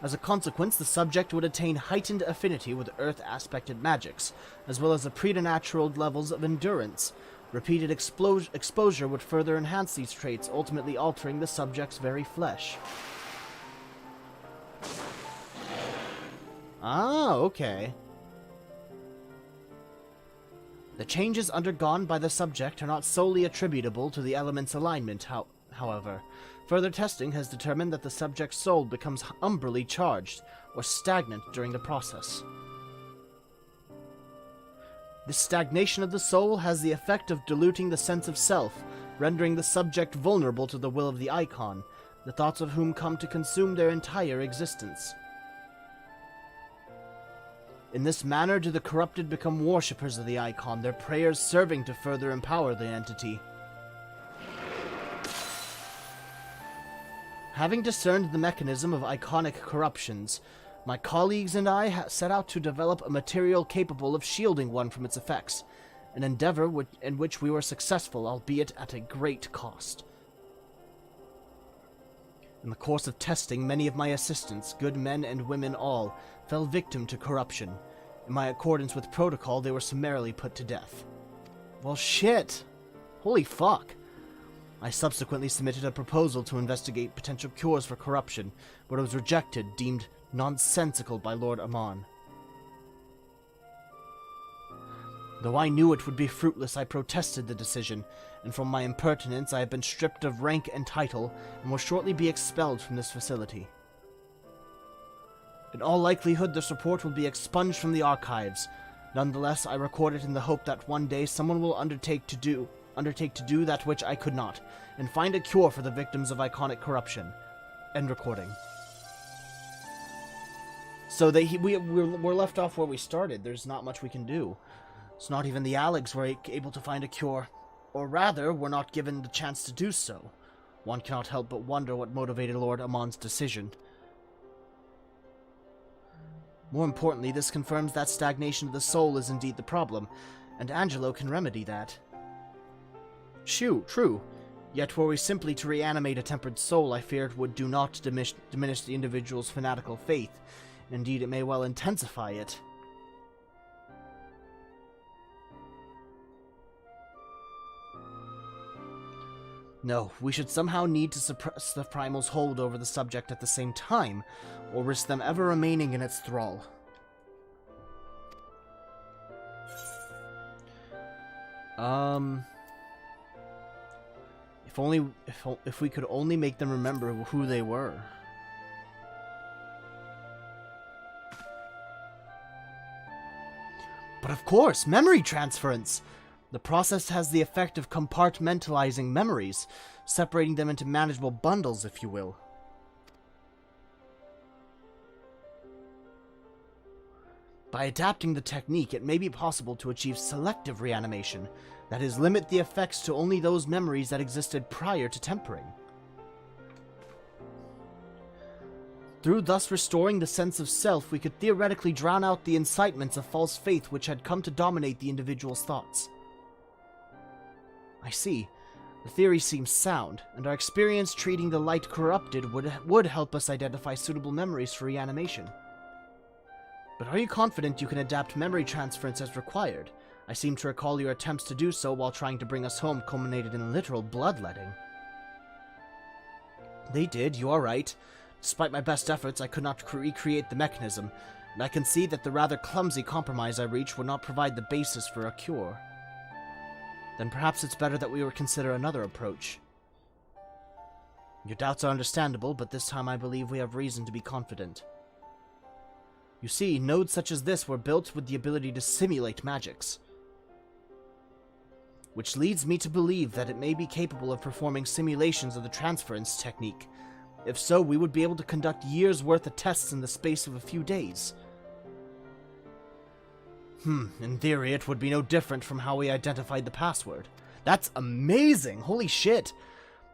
A: As a consequence, the subject would attain heightened affinity with earth-aspected magics, as well as a preternatural levels of endurance. Repeated exposure would further enhance these traits, ultimately altering the subject's very flesh. Ah, okay. The changes undergone by the subject are not solely attributable to the element's alignment, however. Further testing has determined that the subject's soul becomes umbrally charged, or stagnant during the process. This stagnation of the soul has the effect of diluting the sense of self, rendering the subject vulnerable to the will of the icon, the thoughts of whom come to consume their entire existence. In this manner do the corrupted become worshippers of the icon, their prayers serving to further empower the entity. Having discerned the mechanism of iconic corruptions, my colleagues and I set out to develop a material capable of shielding one from its effects, an endeavor in which we were successful, albeit at a great cost. In the course of testing, many of my assistants, good men and women all, fell victim to corruption. In my accordance with protocol, they were summarily put to death. Well, shit! Holy fuck! I subsequently submitted a proposal to investigate potential cures for corruption, but it was rejected, deemed nonsensical by Lord Amer. Though I knew it would be fruitless, I protested the decision, and from my impertinence I have been stripped of rank and title, and will shortly be expelled from this facility. In all likelihood, this report will be expunged from the archives. Nonetheless, I record it in the hope that one day someone will undertake to do that which I could not, and find a cure for the victims of iconic corruption. End recording. So we're left off where we started. There's not much we can do. It's not even the Alex were able to find a cure, or rather, were not given the chance to do so. One cannot help but wonder what motivated Lord Amon's decision. More importantly, this confirms that stagnation of the soul is indeed the problem, and Angelo can remedy that. True. Yet were we simply to reanimate a tempered soul, I fear it would do not diminish the individual's fanatical faith. Indeed, it may well intensify it. No, we should somehow need to suppress the primal's hold over the subject at the same time, or risk them ever remaining in its thrall. If we could only make them remember who they were. But of course, memory transference! The process has the effect of compartmentalizing memories, separating them into manageable bundles, if you will. By adapting the technique, it may be possible to achieve selective reanimation, that is, limit the effects to only those memories that existed prior to tempering. Through thus restoring the sense of self, we could theoretically drown out the incitements of false faith which had come to dominate the individual's thoughts. I see. The theory seems sound, and our experience treating the light corrupted would help us identify suitable memories for reanimation. But are you confident you can adapt memory transference as required? I seem to recall your attempts to do so while trying to bring us home culminated in literal bloodletting. They did, you are right. Despite my best efforts, I could not recreate the mechanism, and I can see that the rather clumsy compromise I reached would not provide the basis for a cure. Then perhaps it's better that we would consider another approach. Your doubts are understandable, but this time I believe we have reason to be confident. You see, nodes such as this were built with the ability to simulate magics, which leads me to believe that it may be capable of performing simulations of the transference technique. If so, we would be able to conduct years' worth of tests in the space of a few days. In theory, it would be no different from how we identified the password. That's amazing! Holy shit!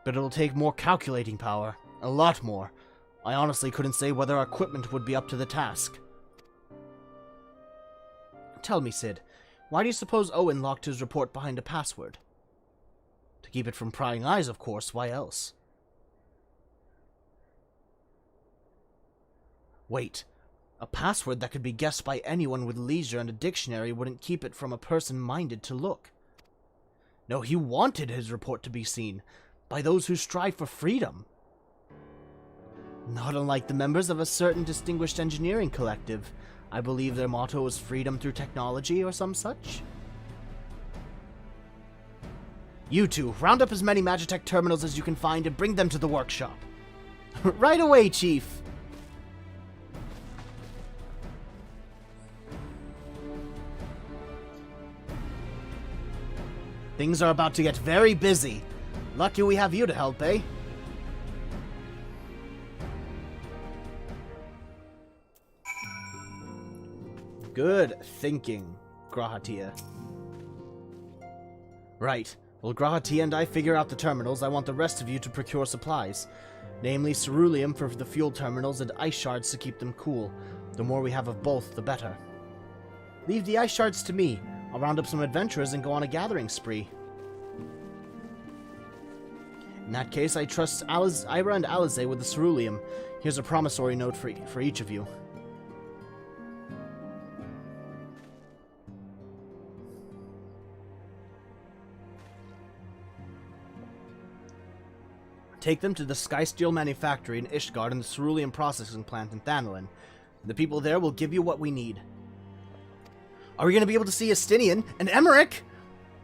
A: But it'll take more calculating power. A lot more. I honestly couldn't say whether our equipment would be up to the task. Tell me, Sid, why do you suppose Owen locked his report behind a password? To keep it from prying eyes, of course. Why else? Wait. A password that could be guessed by anyone with leisure and a dictionary wouldn't keep it from a person minded to look. No, he wanted his report to be seen, by those who strive for freedom. Not unlike the members of a certain distinguished engineering collective. I believe their motto is freedom through technology or some such. You two, round up as many Magitech terminals as you can find and bring them to the workshop. Right away, Chief! Things are about to get very busy. Lucky we have you to help, eh? Good thinking, Grahatia. Right. While Grahatia and I figure out the terminals, I want the rest of you to procure supplies. Namely, ceruleum for the fuel terminals and ice shards to keep them cool. The more we have of both, the better. Leave the ice shards to me. I'll round up some adventurers and go on a gathering spree. In that case, I trust Ira and Alize with the ceruleum. Here's a promissory note for each of you. Take them to the Skysteel Manufactory in Ishgard and the ceruleum processing plant in Thanalin. The people there will give you what we need. Are we going to be able to see Estinian and Emmerich?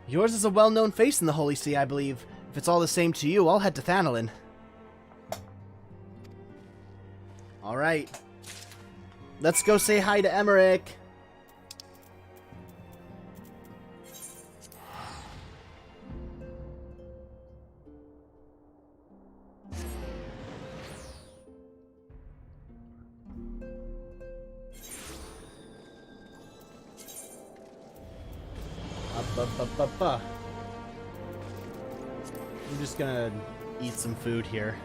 A: Yours is a well-known face in the Holy See, I believe. If it's all the same to you, I'll head to Thanalin. Alright. Let's go say hi to Emmerich. I'm just gonna eat some food here.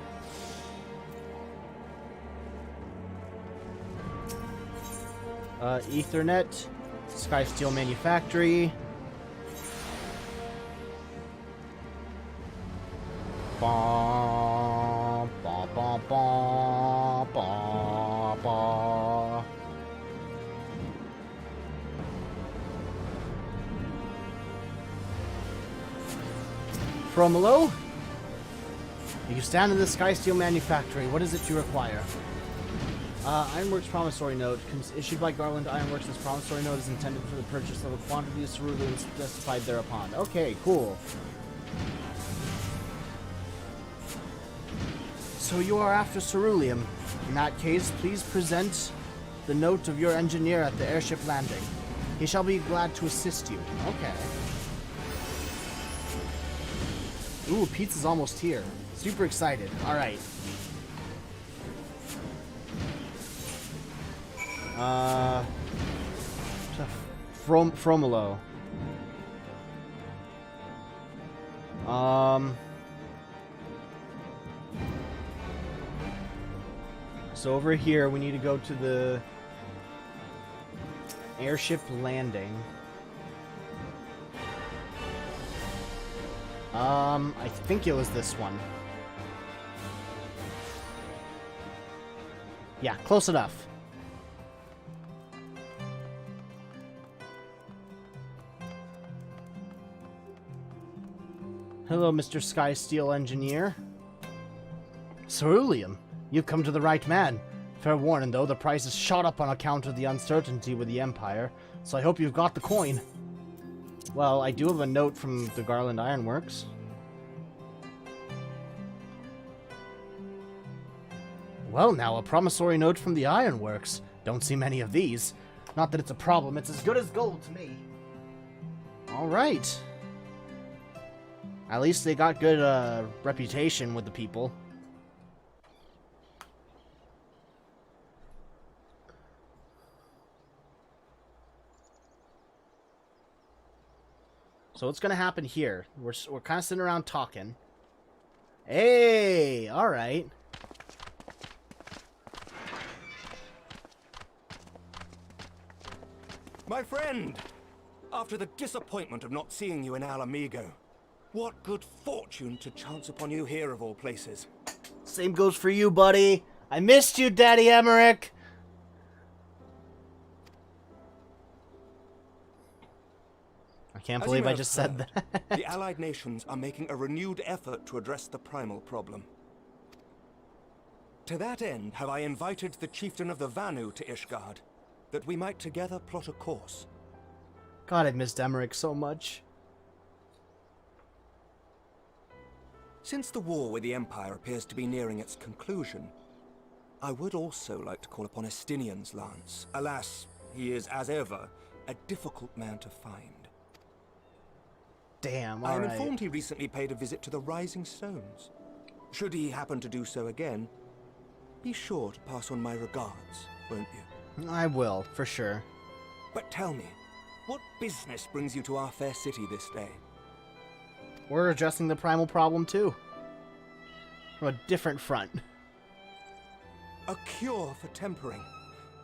A: Ethernet, Skysteel Manufactory. Ba ba ba ba ba ba. Fromolo? You stand in the Skysteel Manufactory. What is it you require? Ironworks promissory note. Issued by Garland Ironworks, this promissory note is intended for the purchase of a quantity of ceruleum specified thereupon. Okay, cool. So you are after ceruleum. In that case, please present the note of your engineer at the airship landing. He shall be glad to assist you. Okay. Ooh, pizza's almost here. Super excited. Alright. Fromolo. So over here, we need to go to the airship landing. I think it was this one. Yeah, close enough. Hello, Mr. Sky Steel Engineer. Ceruleum, you've come to the right man. Fair warning, though, the price has shot up on account of the uncertainty with the Empire, so I hope you've got the coin. Well, I do have a note from the Garland Ironworks. Well now, a promissory note from the Ironworks. Don't see many of these. Not that it's a problem, it's as good as gold to me. Alright. At least they got good reputation with the people. So what's gonna happen here? We're kind of sitting around talking. Hey, all right.
K: My friend, after the disappointment of not seeing you in Alamigo, what good fortune to chance upon you here of all places.
A: Same goes for you, buddy. I missed you, Daddy Emmerich. I can't believe I just said that.
K: The Allied nations are making a renewed effort to address the primal problem. To that end, have I invited the chieftain of the Vanu to Ishgard, that we might together plot a course.
A: God, I missed Emmerich so much.
K: Since the war with the Empire appears to be nearing its conclusion, I would also like to call upon Estinian's lance. Alas, he is, as ever, a difficult man to find.
A: Damn,
K: I am
A: alright.
K: informed he recently paid a visit to the Rising Stones. Should he happen to do so again, be sure to pass on my regards, won't you?
A: I will, for sure.
K: But tell me, what business brings you to our fair city this day?
A: We're addressing the primal problem, too. From a different front.
K: A cure for tempering.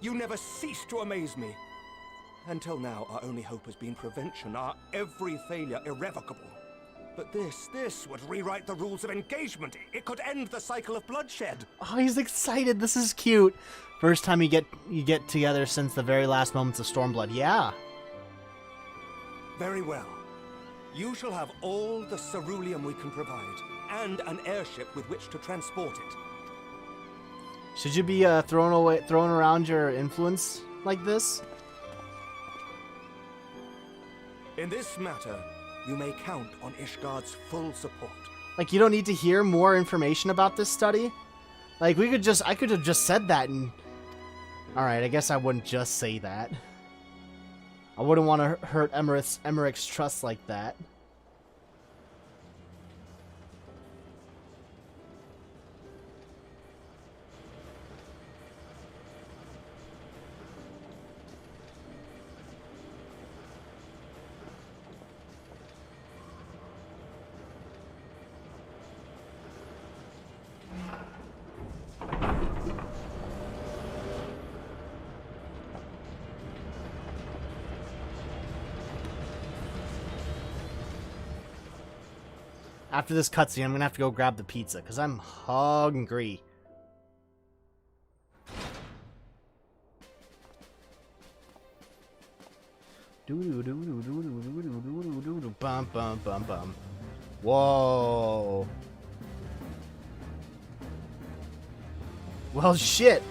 K: You never cease to amaze me. Until now, our only hope has been prevention, our every failure irrevocable. But this would rewrite the rules of engagement. It could end the cycle of bloodshed.
A: Oh, he's excited. This is cute. First time you get together since the very last moments of Stormblood. Yeah.
K: Very well. You shall have all the ceruleum we can provide, and an airship with which to transport it.
A: Should you be throwing around your influence like this?
K: In this matter, you may count on Ishgard's full support.
A: Like, you don't need to hear more information about this study? Like, I could have just said that and... Alright, I guess I wouldn't just say that. I wouldn't want to hurt Emmerich's trust like that. After this cutscene, I'm gonna have to go grab the pizza, because I'm hungry. Bum, bum, bum, bum. Whoa. Well, shit.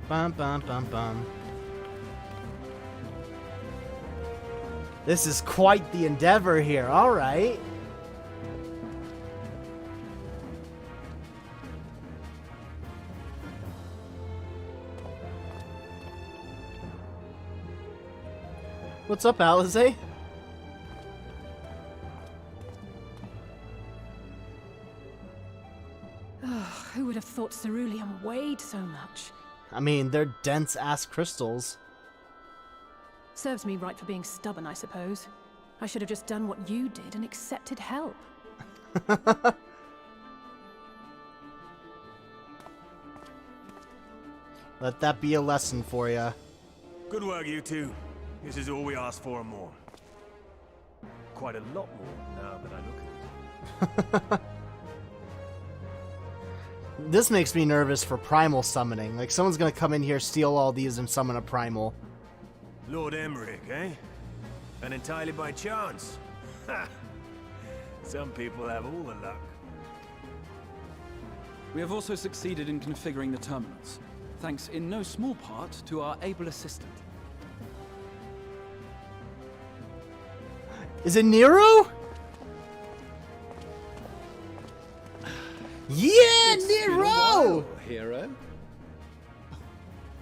A: Bum, bum, bum, bum. This is quite the endeavor here, alright. What's up, Alize?
F: Who would have thought ceruleum weighed so much?
A: I mean, they're dense-ass crystals.
F: Serves me right for being stubborn, I suppose. I should have just done what you did and accepted help.
A: Let that be a lesson for ya.
L: Good work, you two. This is all we asked for and more. Quite a lot more now that I look at it.
A: This makes me nervous for primal summoning. Like, someone's gonna come in here, steal all these, and summon a primal.
L: Lord Emmerich, eh? And entirely by chance. Ha! Some people have all the luck.
H: We have also succeeded in configuring the terminals, thanks in no small part to our able assistant.
A: Is it Nero? Yeah,
M: It's been a
A: Nero!
M: while, hero.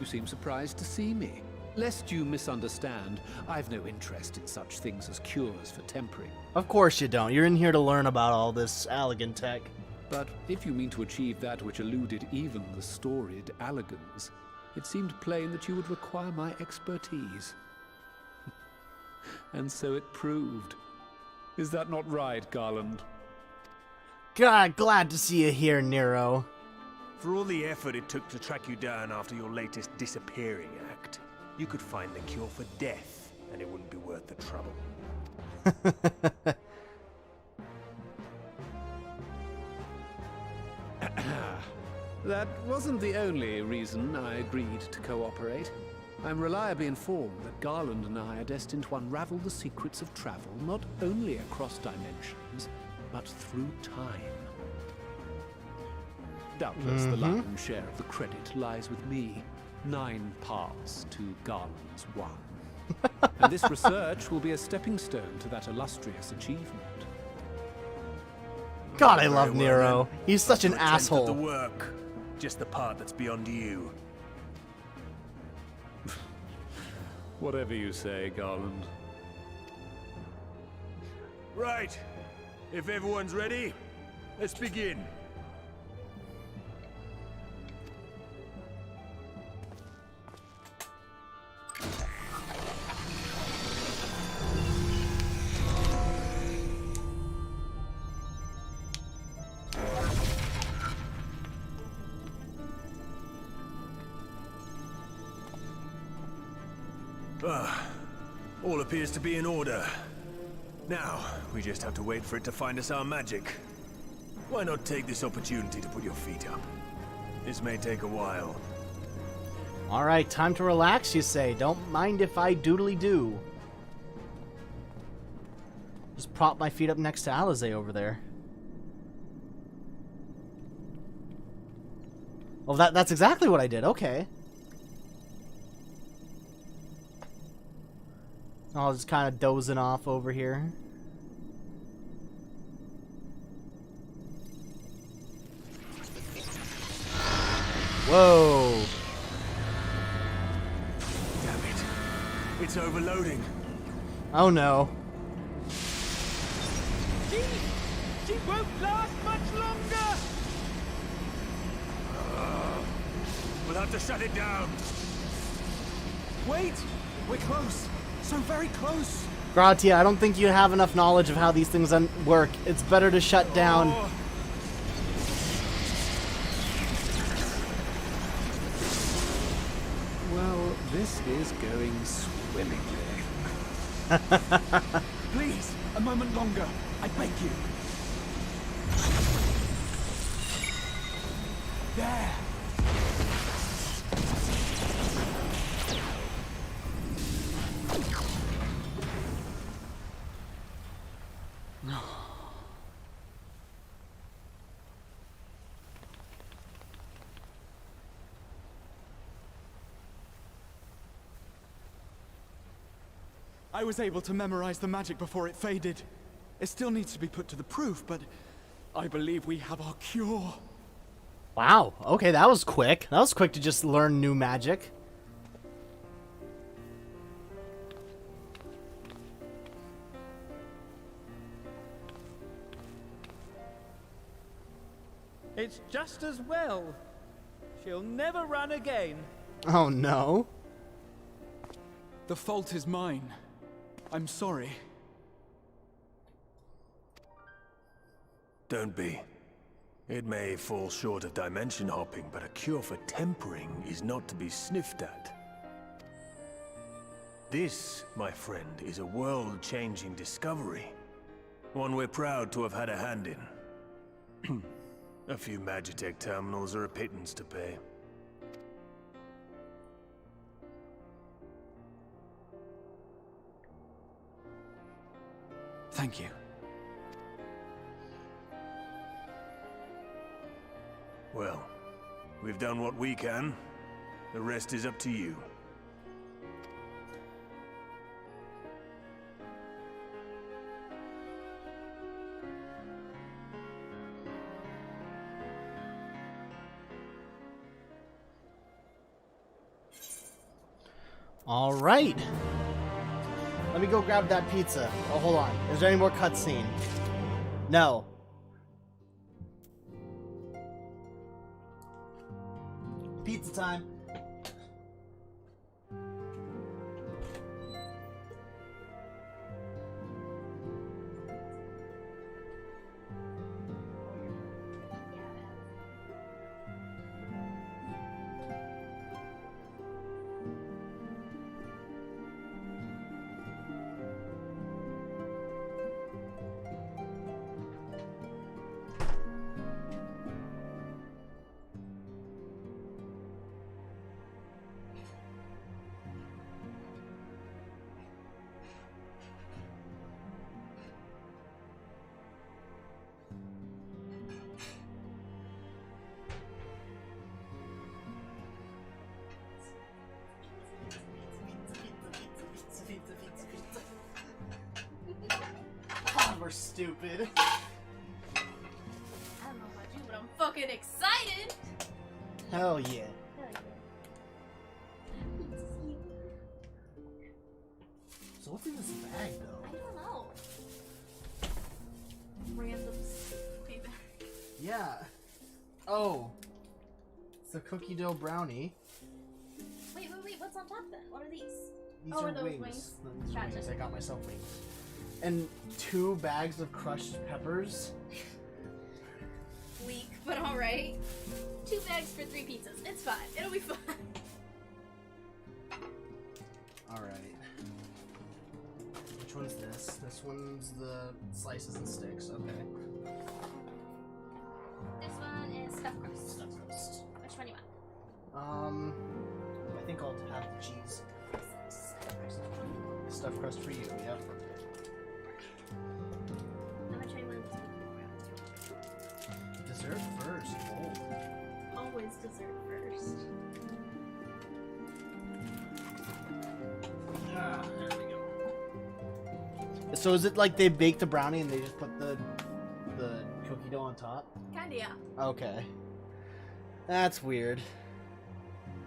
M: You seem surprised to see me. Lest you misunderstand, I've no interest in such things as cures for tempering.
A: Of course you don't. You're in here to learn about all this Allegan tech.
M: But if you mean to achieve that which eluded even the storied Allegans, it seemed plain that you would require my expertise. And so it proved. Is that not right, Garland?
A: God, glad to see you here, Nero.
L: For all the effort it took to track you down after your latest disappearing act, you could find the cure for death, and it wouldn't be worth the trouble.
M: That wasn't the only reason I agreed to cooperate. I'm reliably informed that Garland and I are destined to unravel the secrets of travel, not only across dimensions, but through time. Doubtless the lion's share of the credit lies with me. 9 parts to Garland's 1. And this research will be a stepping stone to that illustrious achievement.
A: God, I love Nero. He's such an asshole.
L: The work, just the part that's beyond you.
M: Whatever you say, Garland.
L: Right. If everyone's ready, let's begin. All appears to be in order. Now, we just have to wait for it to find us our magic. Why not take this opportunity to put your feet up? This may take a while.
A: Alright, time to relax, you say. Don't mind if I doodly do. Just prop my feet up next to Alize over there. Oh, that's exactly what I did. Okay. I was just kind of dozing off over here. Whoa.
L: Damn it. It's overloading.
A: Oh no.
L: She won't last much longer! We'll have to shut it down.
H: Wait! We're close! So very close!
A: Gratia, I don't think you have enough knowledge of how these things work. It's better to shut down.
M: Well, this is going swimmingly.
H: Please, a moment longer. I beg you. There! I was able to memorize the magic before it faded. It still needs to be put to the proof, but I believe we have our cure.
A: Wow, okay, that was quick. That was quick to just learn new magic.
N: It's just as well. She'll never run again.
A: Oh no.
H: The fault is mine. I'm sorry.
L: Don't be. It may fall short of dimension hopping, but a cure for tempering is not to be sniffed at. This, my friend, is a world-changing discovery. One we're proud to have had a hand in. A few Magitech terminals are a pittance to pay.
H: Thank you.
L: Well, we've done what we can. The rest is up to you.
A: All right. Let me go grab that pizza. Oh, hold on. Is there any more cutscene? No. Pizza time. We're stupid.
B: I don't know about you, but I'm fucking excited!
A: Hell yeah. So what's in this bag, though?
B: I don't know. Random paper.
A: Yeah. Oh. It's a cookie dough brownie.
B: Wait, what's on top then? What are these?
A: These
B: are
A: are
B: those
A: wings.
B: wings?
A: These are
B: Gotcha.
A: wings. I got myself wings. And 2 bags of crushed peppers.
B: Weak, but alright. 2 bags for 3 pizzas. It's fine. It'll be fine.
A: Alright. Which one's this? This one's the slices and sticks. Okay.
B: This one is stuffed crust.
A: Stuffed crust.
B: Which one do you want?
A: I think I'll have the cheese. Stuffed crust for you, yep.
B: I'm gonna try one.
A: Dessert first. Oh.
B: Always dessert first.
A: Ah, there we go. So is it like they bake the brownie and they just put the cookie dough on top?
B: Kinda, yeah.
A: Okay. That's weird.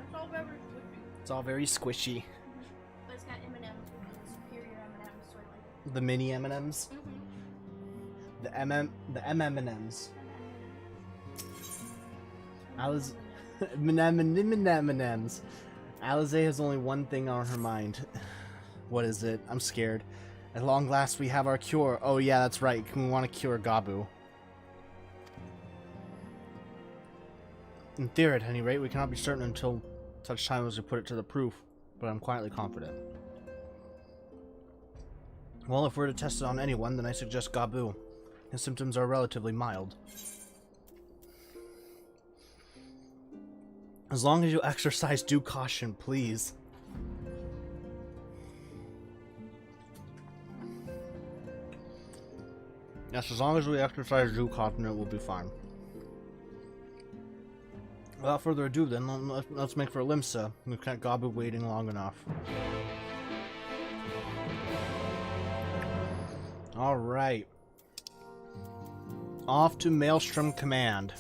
B: It's all very squishy.
A: It's all very squishy.
B: But it's got M&M's, superior M&M's, so I like it.
A: The mini M&Ms? The M&Ms. M&Ms. Alize has only one thing on her mind. What is it? I'm scared. At long last we have our cure. Oh yeah, that's right. We want to cure Gabu. In theory, at any rate, we cannot be certain until such time as we put it to the proof, but I'm quietly confident. Well, if we're to test it on anyone, then I suggest Gabu. His symptoms are relatively mild. As long as you exercise due caution, please. Yes, as long as we exercise due caution, it will be fine. Without further ado, then, let's make for Limsa. We've kept Gabu waiting long enough. Alright. Off to Maelstrom Command.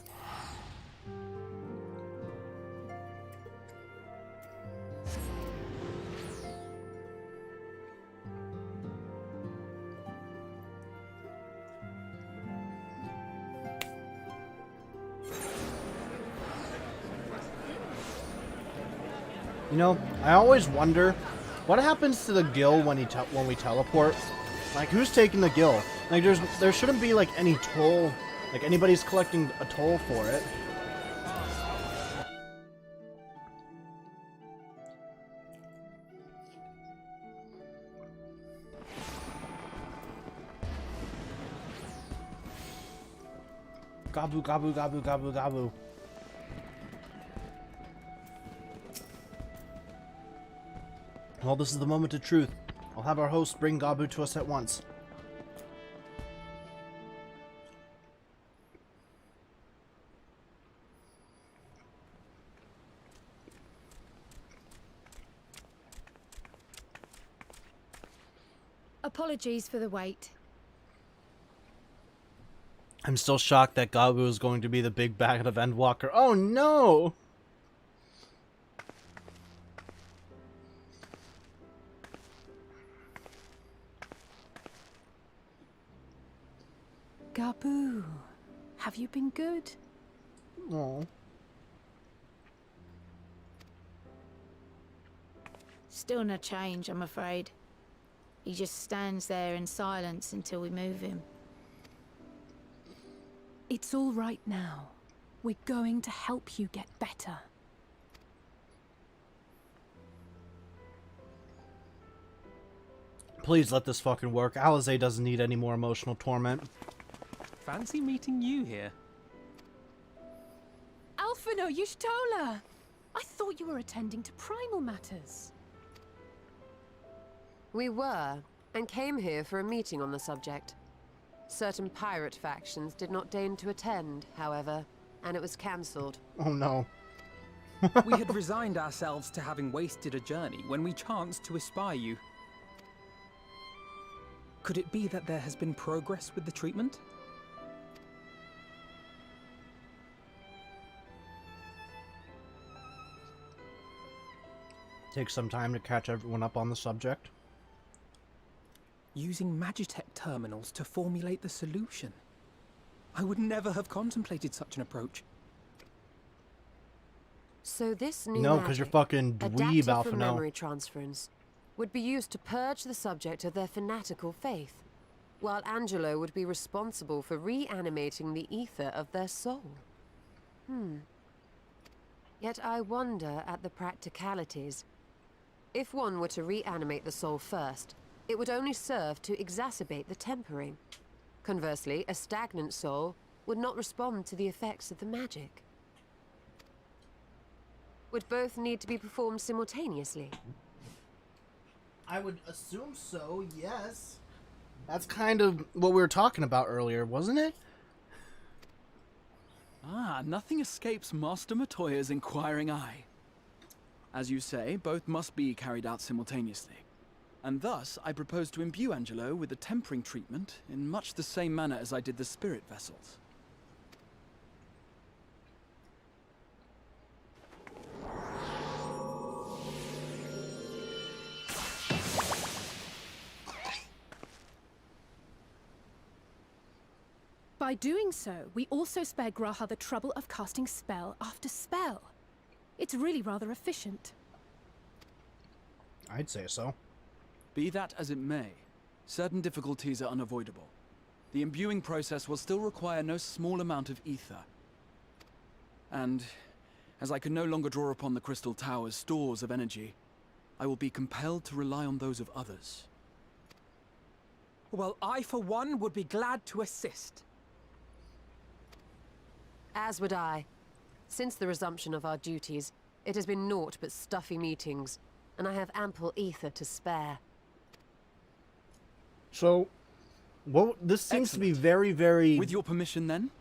A: You know, I always wonder, what happens to the gill when we teleport? Like, who's taking the gill? Like, there shouldn't be, like, any toll. Like, anybody's collecting a toll for it. Gabu, gabu, gabu, gabu, gabu. Well, this is the moment of truth. I'll have our host bring Gabu to us at once.
I: Apologies for the wait.
A: I'm still shocked that Gabu is going to be the big bad of Endwalker. Oh no!
F: Gabu, have you been good?
A: Oh.
I: Still no change, I'm afraid. He just stands there in silence until we move him.
F: It's all right now. We're going to help you get better.
A: Please let this fucking work. Alizé doesn't need any more emotional torment.
C: Fancy meeting you here.
F: Alphino Y'shtola! I thought you were attending to primal matters.
J: We were, and came here for a meeting on the subject. Certain pirate factions did not deign to attend, however, and it was cancelled.
A: Oh no.
C: We had resigned ourselves to having wasted a journey when we chanced to espy you. Could it be that there has been progress with the treatment?
A: Take some time to catch everyone up on the subject.
C: Using Magitech terminals to formulate the solution. I would never have contemplated such an approach.
J: So this new
A: No, because you're fucking dweeb,
J: adapted
A: Alpha
J: from
A: no.
J: memory transference, would be used to purge the subject of their fanatical faith, while Angelo would be responsible for reanimating the ether of their soul. Yet I wonder at the practicalities. If one were to reanimate the soul first, it would only serve to exacerbate the tempering. Conversely, a stagnant soul would not respond to the effects of the magic. Would both need to be performed simultaneously?
A: I would assume so, yes. That's kind of what we were talking about earlier, wasn't it?
H: Ah, nothing escapes Master Matoya's inquiring eye. As you say, both must be carried out simultaneously. And thus, I propose to imbue Angelo with the tempering treatment in much the same manner as I did the spirit vessels.
F: By doing so, we also spare Graha the trouble of casting spell after spell. It's really rather efficient.
A: I'd say so.
H: Be that as it may, certain difficulties are unavoidable. The imbuing process will still require no small amount of ether. And, as I can no longer draw upon the Crystal Tower's stores of energy, I will be compelled to rely on those of others.
C: Well, I for one would be glad to assist.
J: As would I. Since the resumption of our duties, it has been naught but stuffy meetings, and I have ample ether to spare.
A: So, well, this seems to be very, very...
H: With your permission, then,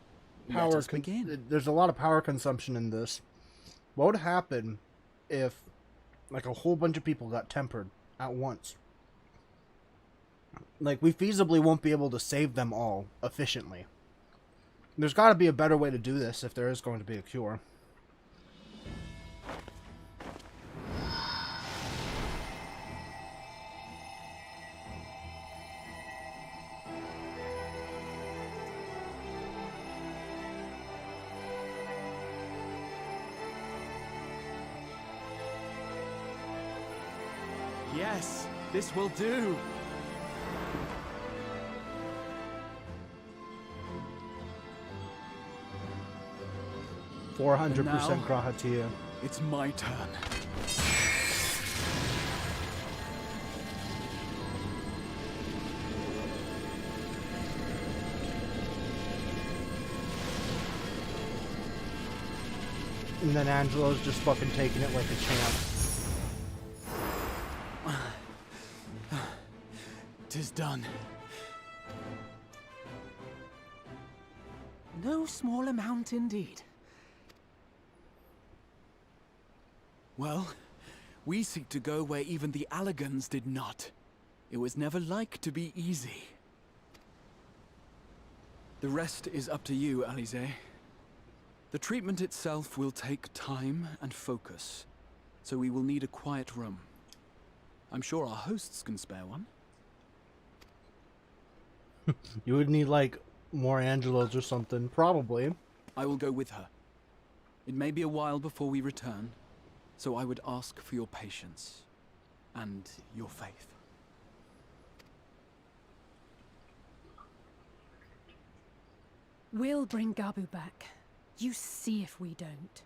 A: power
H: let us begin.
A: There's a lot of power consumption in this. What would happen if, like, a whole bunch of people got tempered at once? Like, we feasibly won't be able to save them all efficiently. There's got to be a better way to do this if there is going to be a cure.
H: Yes, this will do.
A: 400%
H: Now,
A: Grahatia.
H: it's my turn.
A: And then Angelo's just fucking taking it like a champ.
H: 'Tis done.
C: No small amount indeed.
H: Well, we seek to go where even the Allagans did not. It was never like to be easy. The rest is up to you, Alize. The treatment itself will take time and focus, so we will need a quiet room. I'm sure our hosts can spare one.
A: You would need, like, more Angelos or something, probably.
H: I will go with her. It may be a while before we return, so I would ask for your patience and your faith.
F: We'll bring Gabu back. You see if we don't.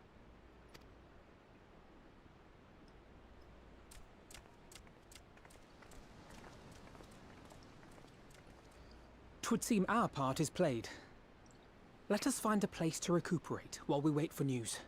C: Twould seem our part is played. Let us find a place to recuperate while we wait for news.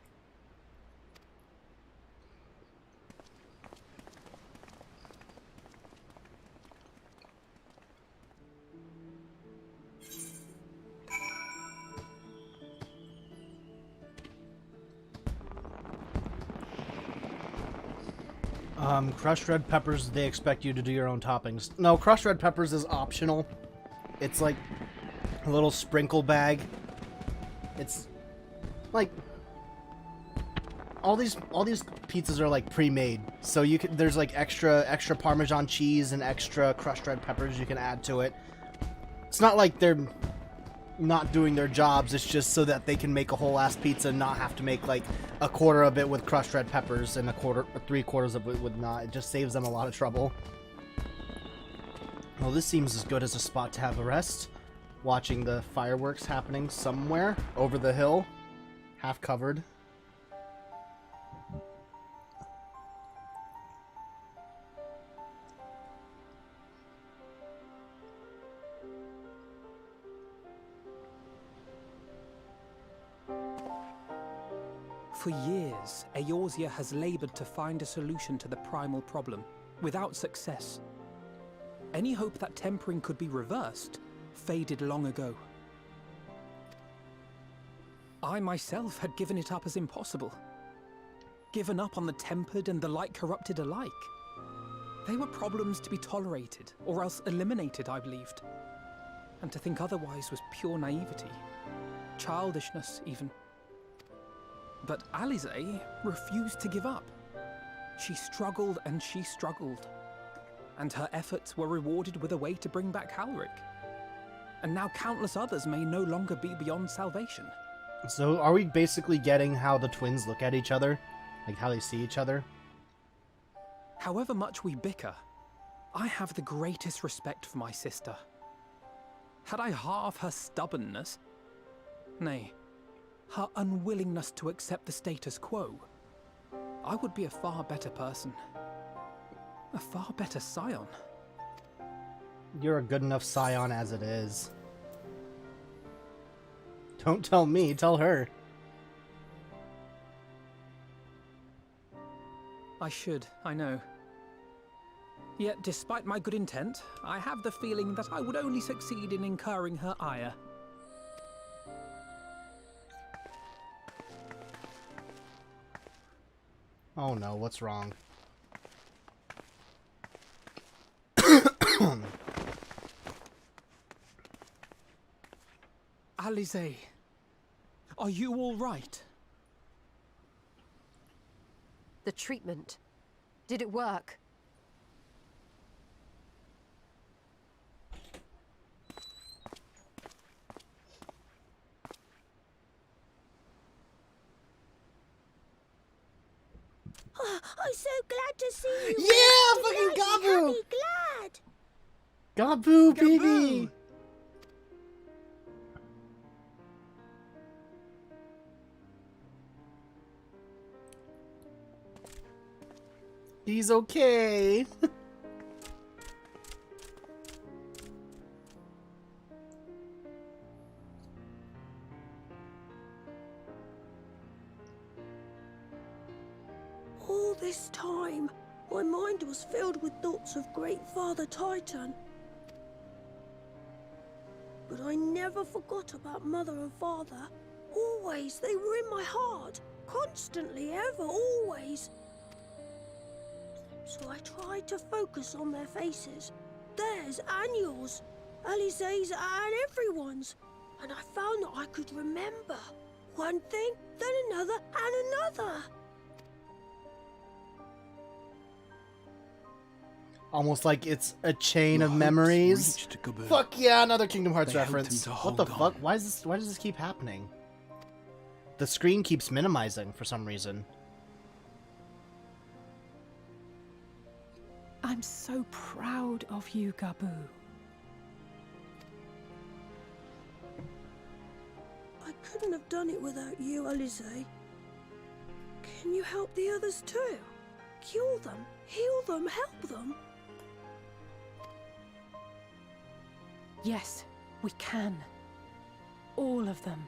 A: Crushed red peppers, they expect you to do your own toppings. No, crushed red peppers is optional. It's like a little sprinkle bag. It's like all these pizzas are like pre-made, so you can, there's like extra Parmesan cheese and extra crushed red peppers you can add to it. It's not like they're not doing their jobs, it's just so that they can make a whole ass pizza and not have to make like a quarter of it with crushed red peppers and three quarters of it with not. It just saves them a lot of trouble. Well, this seems as good as a spot to have a rest. Watching the fireworks happening somewhere over the hill, half covered.
C: For years, Eorzea has labored to find a solution to the primal problem, without success. Any hope that tempering could be reversed faded long ago. I myself had given it up as impossible. Given up on the tempered and the light corrupted alike. They were problems to be tolerated, or else eliminated, I believed. And to think otherwise was pure naivety. Childishness, even. But Alize refused to give up. She struggled and she struggled. And her efforts were rewarded with a way to bring back Halric. And now countless others may no longer be beyond salvation.
A: So are we basically getting how the twins look at each other? Like how they see each other?
C: However much we bicker, I have the greatest respect for my sister. Had I half her stubbornness, nay, her unwillingness to accept the status quo, I would be a far better person. A far better scion.
A: You're a good enough scion as it is. Don't tell me, tell her.
C: I should, I know. Yet, despite my good intent, I have the feeling that I would only succeed in incurring her ire.
A: Oh no, what's wrong?
C: Alize, are you all right?
J: The treatment. Did it work?
O: Oh, I'm so glad to see you.
A: Yeah, fucking Gabu!
O: Glad.
A: Gabu, baby! He's okay.
O: All this time, my mind was filled with thoughts of Great Father Titan. But I never forgot about Mother and Father. Always, they were in my heart. Constantly, ever, always. So I tried to focus on their faces. Theirs and yours. Alize's and everyone's. And I found that I could remember. One thing, then another, and another.
A: Almost like it's a chain of memories. Fuck yeah, another Kingdom Hearts reference. What the fuck? Why does this keep happening? The screen keeps minimizing for some reason.
F: I'm so proud of you, Gabu.
O: I couldn't have done it without you, Alize. Can you help the others too? Cure them, heal them, help them?
F: Yes, we can. All of them.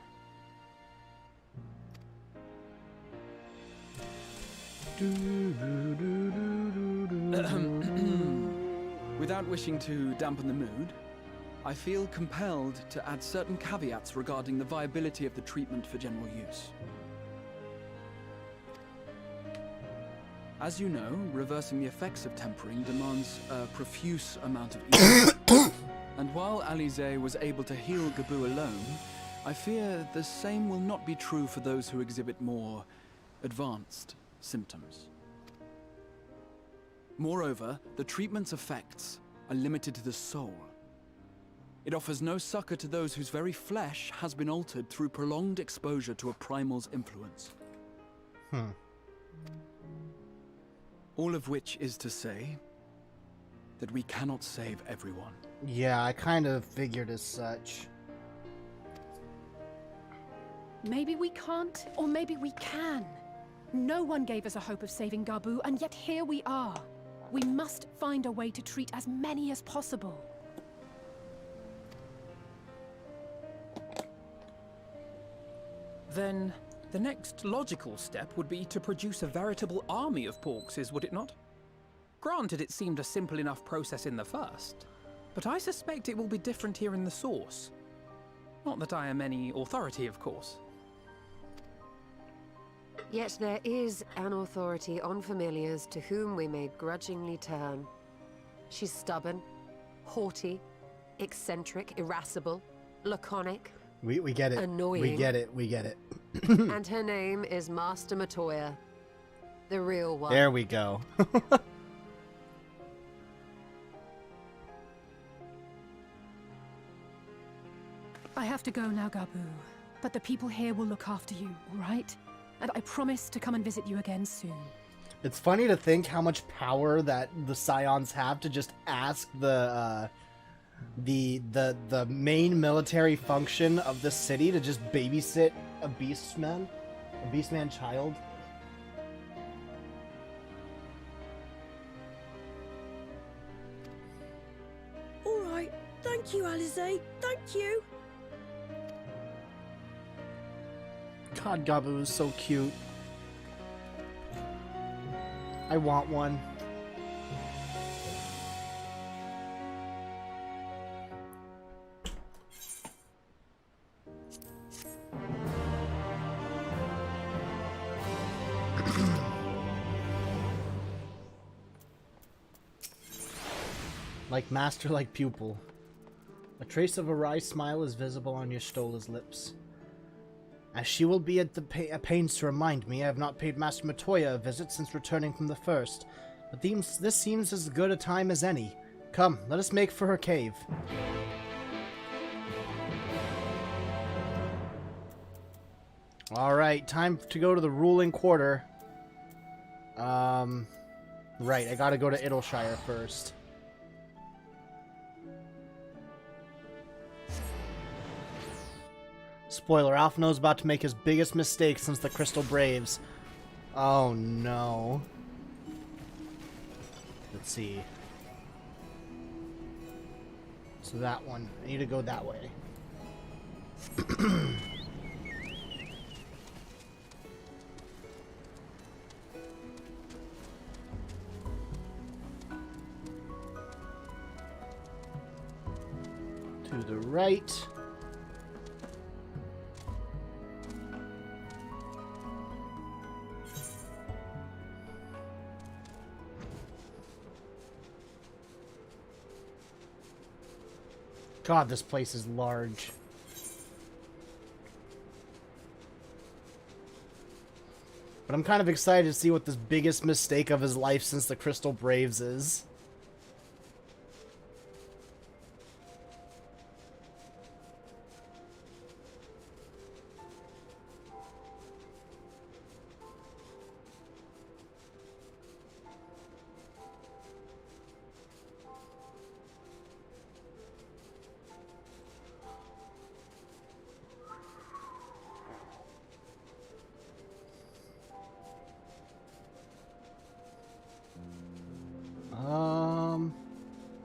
H: Without wishing to dampen the mood, I feel compelled to add certain caveats regarding the viability of the treatment for general use. As you know, reversing the effects of tempering demands a profuse amount of ether. And while Alize was able to heal Gabu alone, I fear the same will not be true for those who exhibit more advanced symptoms. Moreover, the treatment's effects are limited to the soul. It offers no succor to those whose very flesh has been altered through prolonged exposure to a primal's influence. All of which is to say that we cannot save everyone.
A: Yeah, I kind of figured as such.
F: Maybe we can't, or maybe we can. No one gave us a hope of saving Gabu, and yet here we are. We must find a way to treat as many as possible.
C: Then the next logical step would be to produce a veritable army of Porkses, would it not? Granted, it seemed a simple enough process in the first, but I suspect it will be different here in the source. Not that I am any authority, of course.
J: Yet there is an authority on familiars to whom we may grudgingly turn. She's stubborn, haughty, eccentric, irascible, laconic.
A: We get it.
J: Annoying.
A: We get it. We get it.
J: And her name is Master Matoya. The real one.
A: There we go.
F: I have to go now, Gabu. But the people here will look after you, all right? And I promise to come and visit you again soon.
A: It's funny to think how much power that the Scions have to just ask the main military function of the city to just babysit a beastman child.
O: All right, thank you, Alize. Thank you.
A: God, Gabu is so cute. I want one. Like master, like pupil. A trace of a wry smile is visible on Y'shtola's lips. As she will be at the pains to remind me, I have not paid Master Matoya a visit since returning from the First. But this seems as good a time as any. Come, let us make for her cave. Alright, time to go to the ruling quarter. Right, I gotta go to Idleshire first. Spoiler, Alphino's about to make his biggest mistake since the Crystal Braves. Oh no. Let's see. So that one. I need to go that way. To the right. God, this place is large. But I'm kind of excited to see what this biggest mistake of his life since the Crystal Braves is.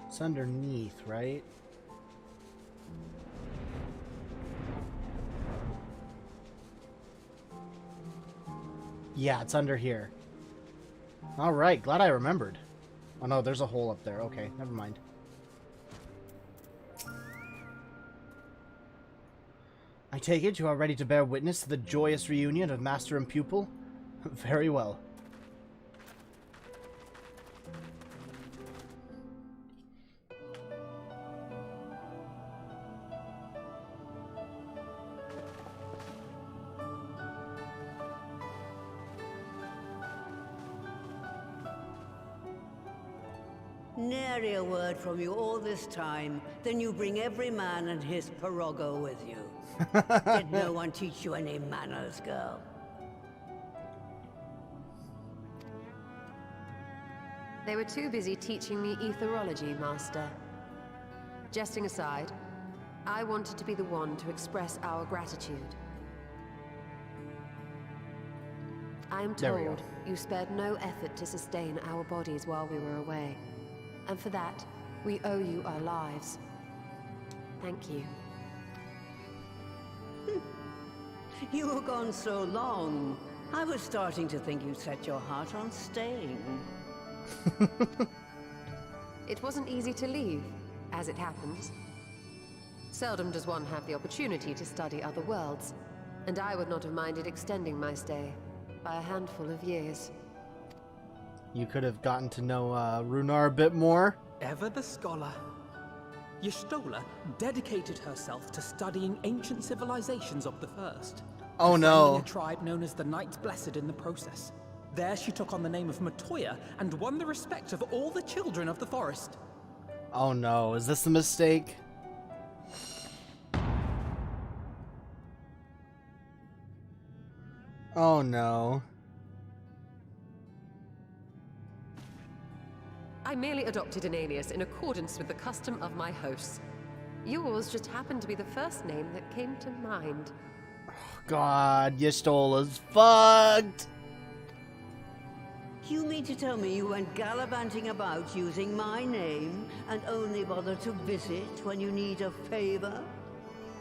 A: It's underneath, right? Yeah, it's under here. Alright, glad I remembered. Oh no, there's a hole up there. Okay, never mind. I take it you are ready to bear witness to the joyous reunion of master and pupil? Very well.
P: Nary a word from you all this time, then you bring every man and his pirogo with you. Did no one teach you any manners, girl?
J: They were too busy teaching me etherology, Master. Jesting aside, I wanted to be the one to express our gratitude. I am told you spared no effort to sustain our bodies while we were away. And for that, we owe you our lives. Thank you.
P: You were gone so long. I was starting to think you'd set your heart on staying.
J: It wasn't easy to leave, as it happens. Seldom does one have the opportunity to study other worlds, and I would not have minded extending my stay by a handful of years.
A: You could have gotten to know Runar a bit more.
C: Ever the scholar. Y'shtola dedicated herself to studying ancient civilizations of the First.
A: Oh no.
C: Befriending a tribe known as the Knights Blessed in the process. There she took on the name of Matoya and won the respect of all the children of the forest.
A: Oh no, is this a mistake? Oh no.
J: I merely adopted an alias in accordance with the custom of my hosts. Yours just happened to be the first name that came to mind.
A: God, Y'shtola's fucked!
P: You mean to tell me you went gallivanting about using my name and only bother to visit when you need a favor?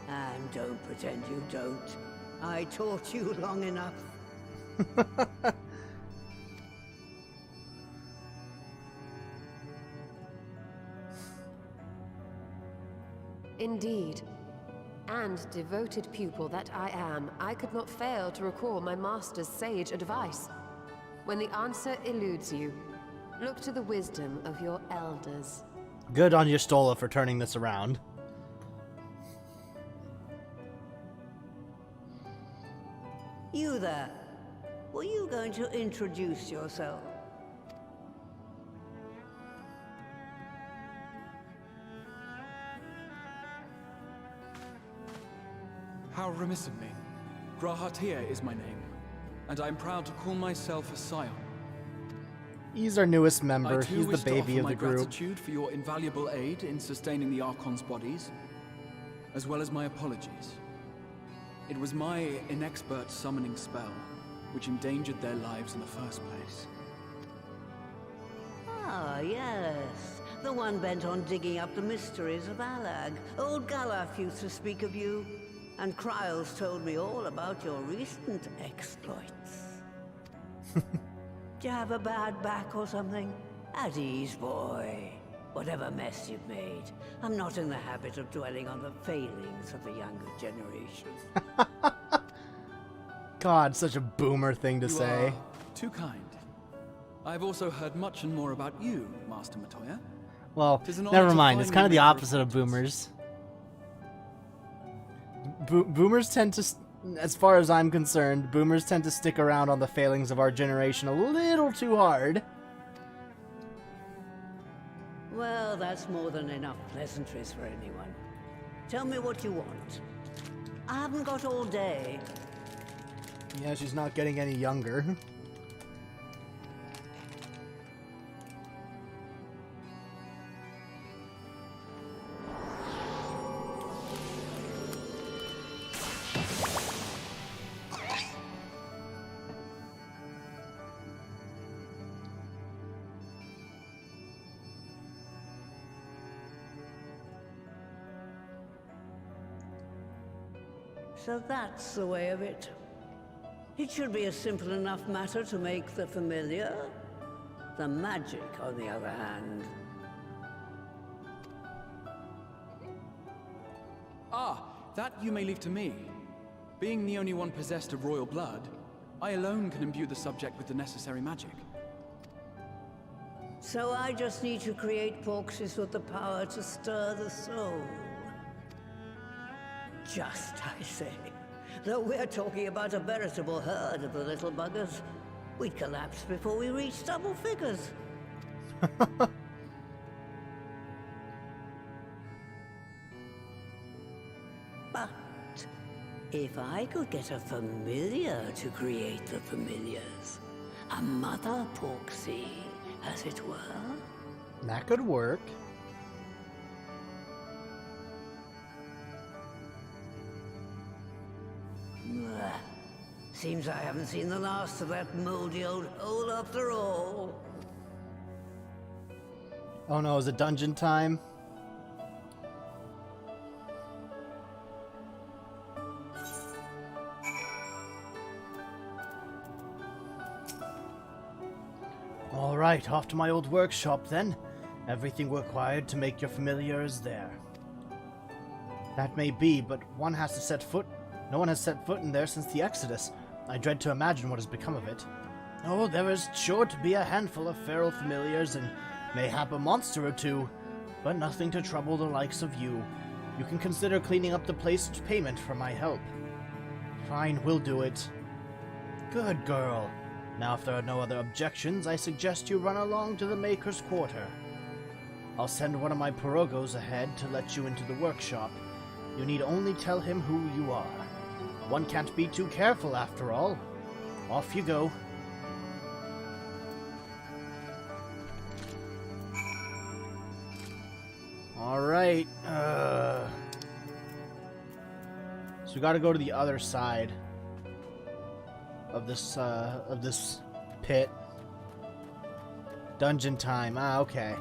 P: And don't pretend you don't. I taught you long enough.
J: Indeed. And devoted pupil that I am, I could not fail to recall my master's sage advice. When the answer eludes you, look to the wisdom of your elders.
A: Good on Y'shtola for turning this around.
P: You there. Were you going to introduce yourself?
H: How remiss of me. Grahatia is my name, and I'm proud to call myself a scion.
A: He's our newest member.
H: I too
A: He's the
H: wish to
A: baby
H: offer
A: of the
H: my
A: group.
H: gratitude for your invaluable aid in sustaining the Archon's bodies, as well as my apologies. It was my inexpert summoning spell which endangered their lives in the first place.
P: Ah, yes. The one bent on digging up the mysteries of Alag. Old Galaf used to speak of you, and Kryles told me all about your recent exploits. Do you have a bad back or something? At ease, boy. Whatever mess you've made, I'm not in the habit of dwelling on the failings of the younger generation.
A: God, such a boomer thing to
H: You
A: say.
H: are too kind. I've also heard much and more about you, Master Matoya.
A: Well,
H: 'Tis an honor
A: never
H: to
A: mind. It's
H: finally
A: kind of the
H: make a
A: opposite of boomers. Boomers tend to, as far as I'm concerned, boomers tend to stick around on the failings of our generation a little too hard.
P: Well, that's more than enough pleasantries for anyone. Tell me what you want. I haven't got all day.
A: Yeah, she's not getting any younger.
P: So that's the way of it. It should be a simple enough matter to make the familiar. The magic, on the other hand.
H: Ah, that you may leave to me. Being the only one possessed of royal blood, I alone can imbue the subject with the necessary magic.
P: So I just need to create proxies with the power to stir the soul. Just, I say. Though we're talking about a veritable herd of the little buggers, we'd collapse before we reach double figures. But if I could get a familiar to create the familiars, a mother proxy, as it were.
A: That could work.
P: Seems I haven't seen the last of that moldy old hole after all.
A: Oh no, is it dungeon time? Alright, off to my old workshop then. Everything required to make your familiar is there. That may be, but no one has set foot in there since the Exodus. I dread to imagine what has become of it. Oh, there is sure to be a handful of feral familiars and mayhap a monster or two, but nothing to trouble the likes of you. You can consider cleaning up the place as payment for my help. Fine, we'll do it. Good girl. Now if there are no other objections, I suggest you run along to the Maker's Quarter. I'll send one of my pirogos ahead to let you into the workshop. You need only tell him who you are. One can't be too careful, after all. Off you go. Alright, so we gotta go to the other side of this pit. Dungeon time. Ah, okay.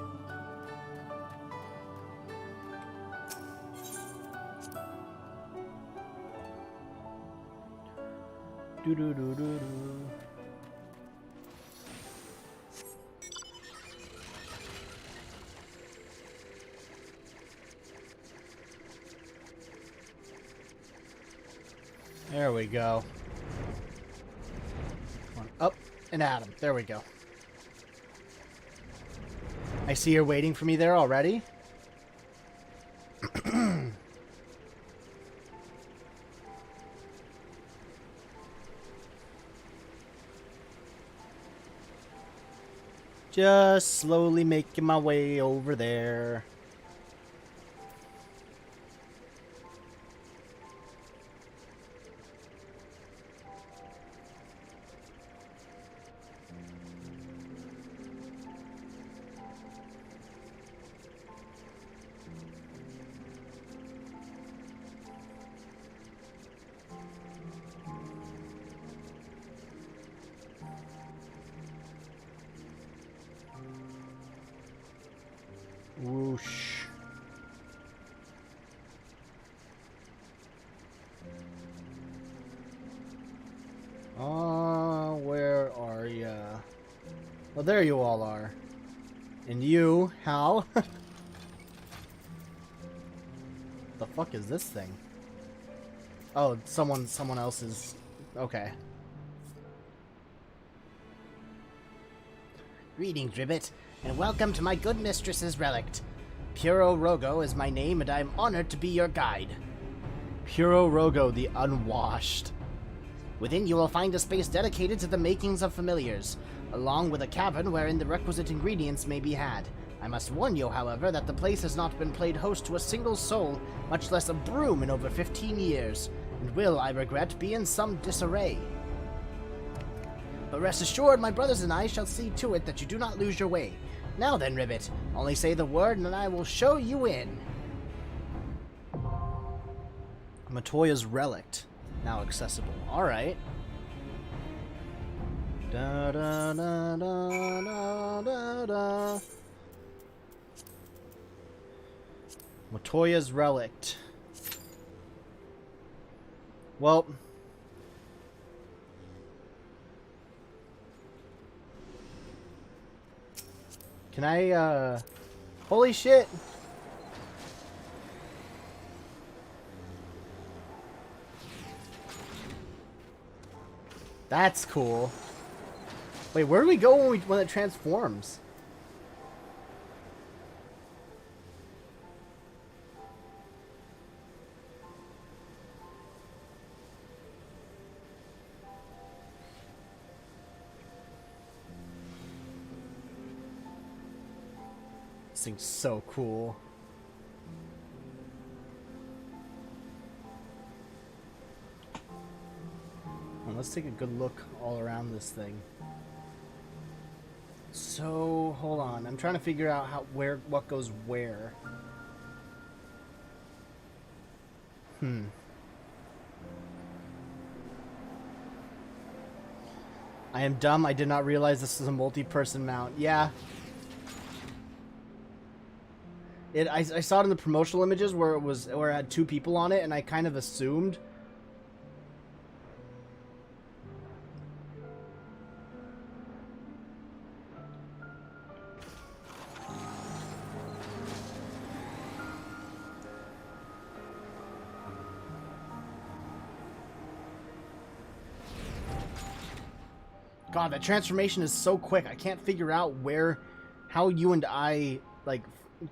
A: Do-do-do-do-do. There we go. One up and at him. There we go. I see you're waiting for me there already. Just slowly making my way over there. Whoosh. Where are ya? Well, there you all are. And you, Hal? The fuck is this thing? Oh, someone else's. Okay. Greetings, Ribbit, and welcome to my good mistress's relict. Puro Rogo is my name, and I am honored to be your guide. Puro Rogo, the Unwashed. Within you will find a space dedicated to the makings of familiars, along with a cavern wherein the requisite ingredients may be had. I must warn you, however, that the place has not been played host to a single soul, much less a broom, in over 15 years, and will, I regret, be in some disarray. But rest assured, my brothers and I shall see to it that you do not lose your way. Now then, Ribbit, only say the word and I will show you in. Matoya's Relict, now accessible. Alright. Da da da da da da da. Matoya's Relict. Well, can I, holy shit! That's cool. Wait, where do we go when it transforms? This thing's so cool. Well, let's take a good look all around this thing. So, hold on. I'm trying to figure out what goes where. I am dumb. I did not realize this is a multi-person mount. Yeah. I saw it in the promotional images where it had 2 people on it, and I kind of assumed. God, that transformation is so quick. I can't figure out how you and I, like,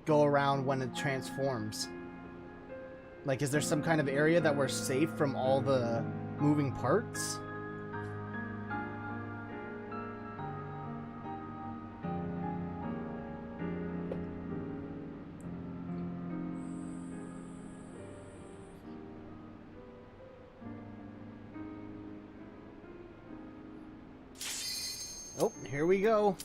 A: go around when it transforms. Like, is there some kind of area that we're safe from all the moving parts? Oh, here we go.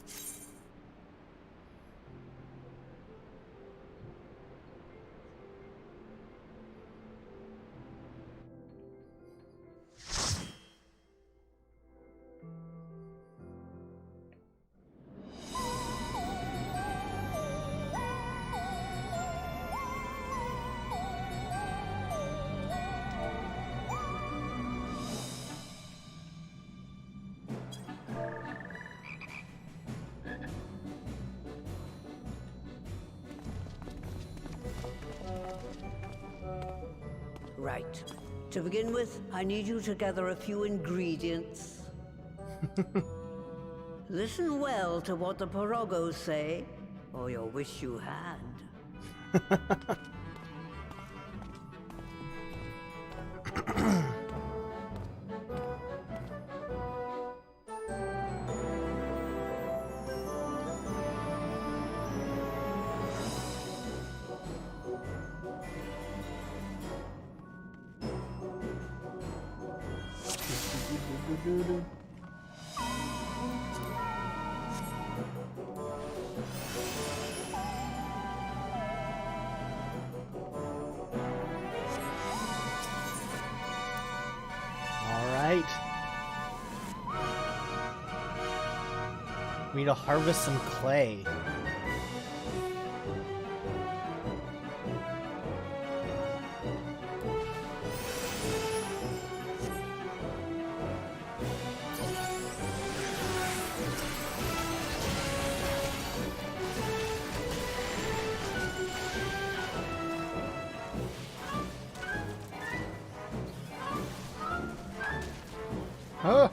P: Right. To begin with, I need you to gather a few ingredients. Listen well to what the Porogos say, or you'll wish you had.
A: Alright. We need to harvest some clay. Huh?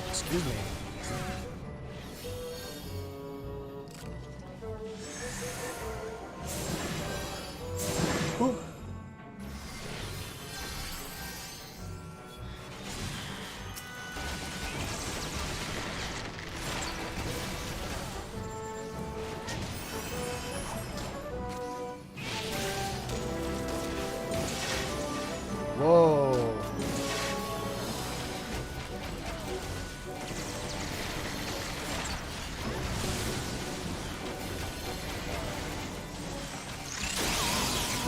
A: Excuse me. Ooh. Whoa.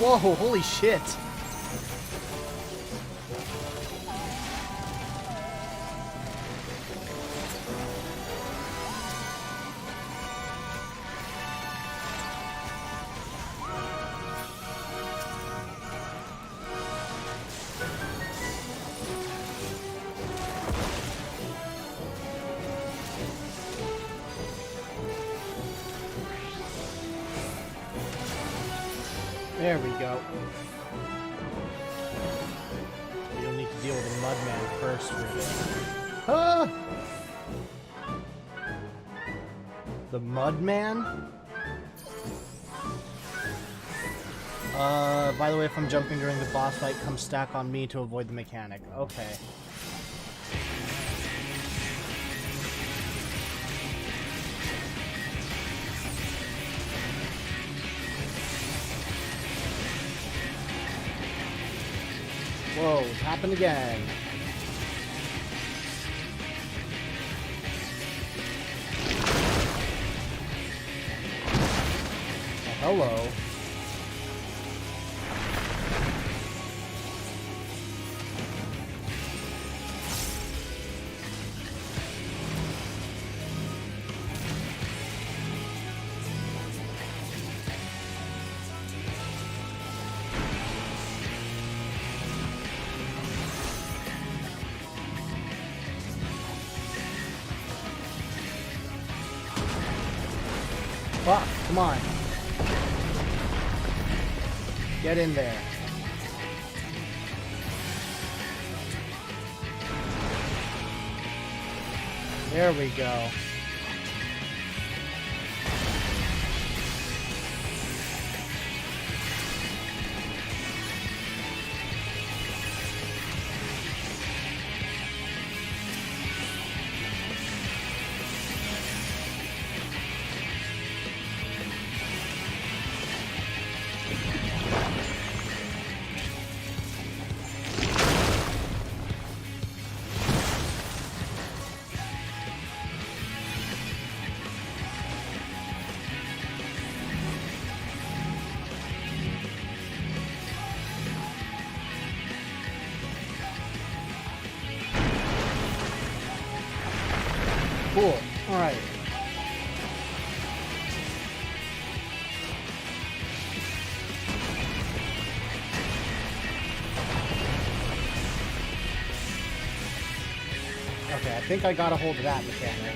A: Whoa, holy shit. There we go. You'll need to deal with the Mudman first, really. Ah! The Mudman? By the way, if I'm jumping during the boss fight, come stack on me to avoid the mechanic. Okay. Whoa, it happened again. Oh, hello. Fuck, come on. Get in there. There we go. Cool. Alright. Okay, I think I got a hold of that mechanic.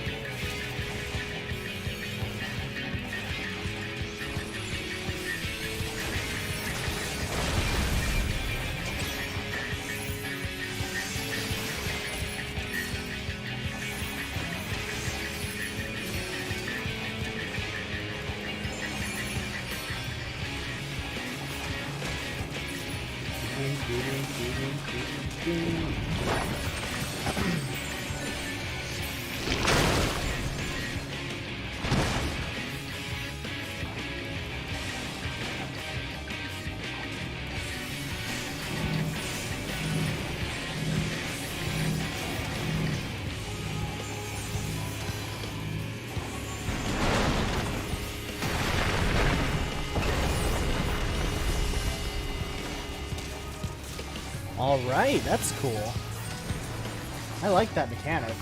A: Alright, that's cool. I like that mechanic.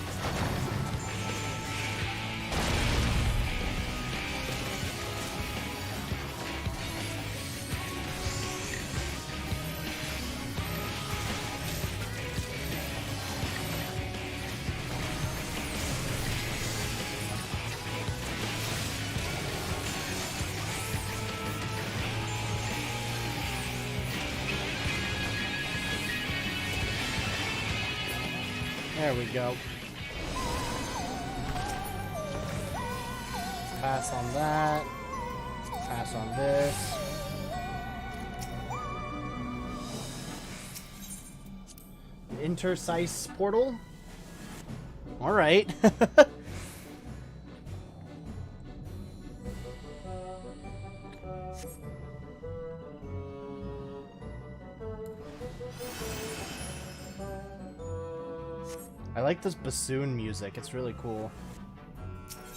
A: There we go. Pass on that. Pass on this. Intersize portal? Alright. I like this bassoon music, it's really cool.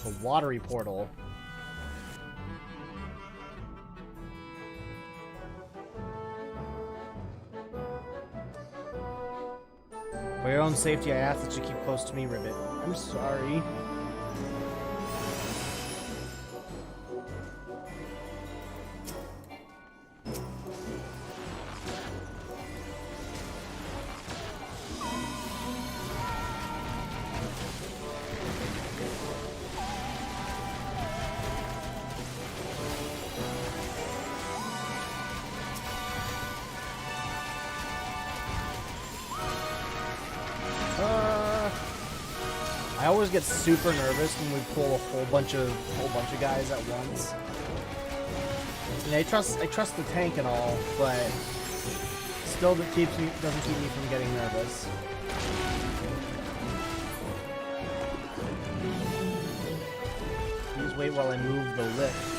A: The watery portal. For your own safety, I ask that you keep close to me, Ribbit. I'm sorry. I always get super nervous when we pull a whole bunch of guys at once. And I trust the tank and all, but still doesn't keep me from getting nervous. Please wait while I move the lift.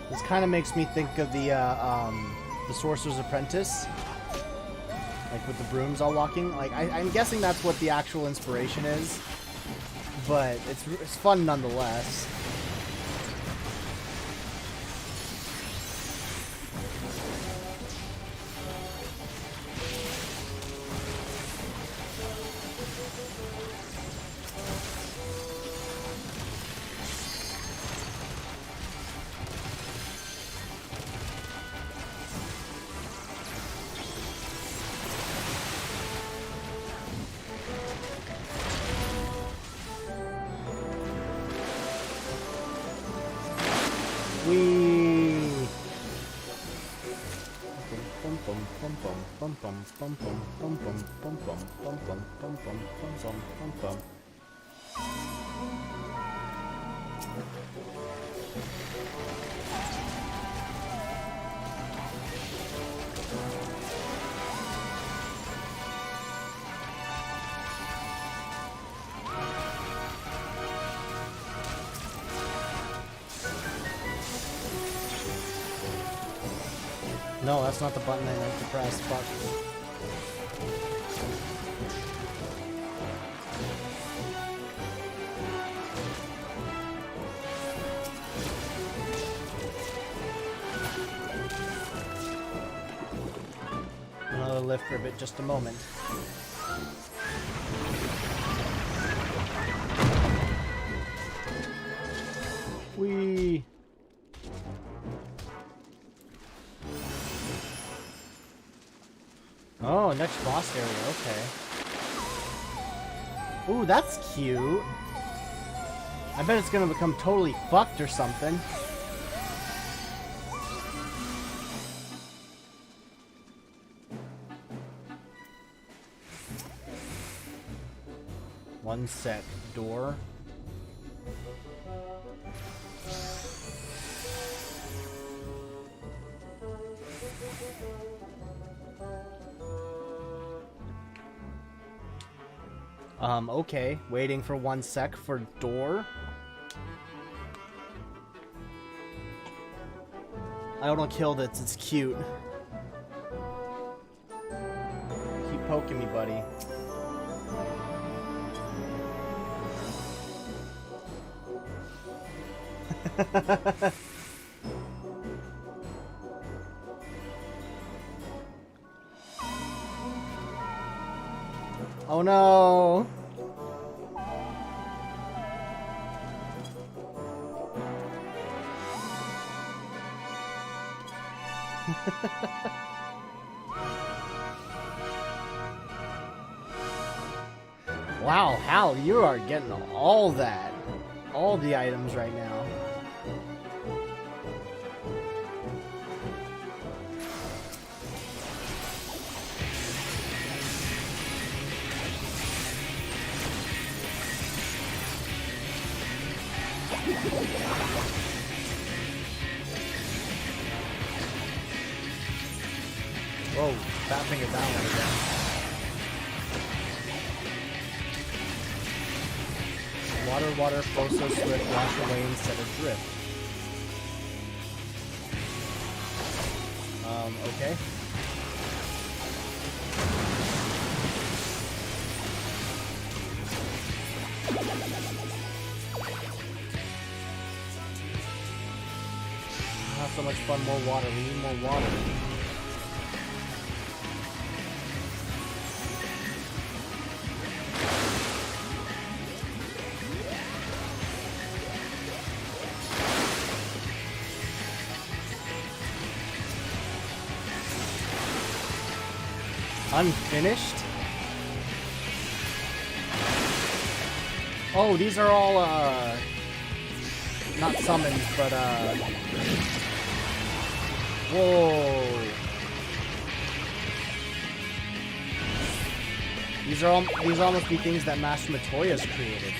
A: This kind of makes me think of the Sorcerer's Apprentice, like with the brooms all walking. Like I'm guessing that's what the actual inspiration is, but it's fun nonetheless. No, that's not the button I meant to press, fuck. Another lift for a bit, just a moment. Whee! Oh, next boss area, okay. Ooh, that's cute. I bet it's gonna become totally fucked or something. One sec. Door. Okay. Waiting for 1 sec for door. I don't kill this, it's cute. Keep poking me, buddy. Oh no! Wow, Hal, you are getting all that. All the items right now. Whoa, fat finger down one again. Water flows so swift, wash away instead of drift. Okay. Not so much fun, more water. We need more water. Unfinished? Oh, these are all, not summons, but, whoa. These all must be things that Master Matoya's created.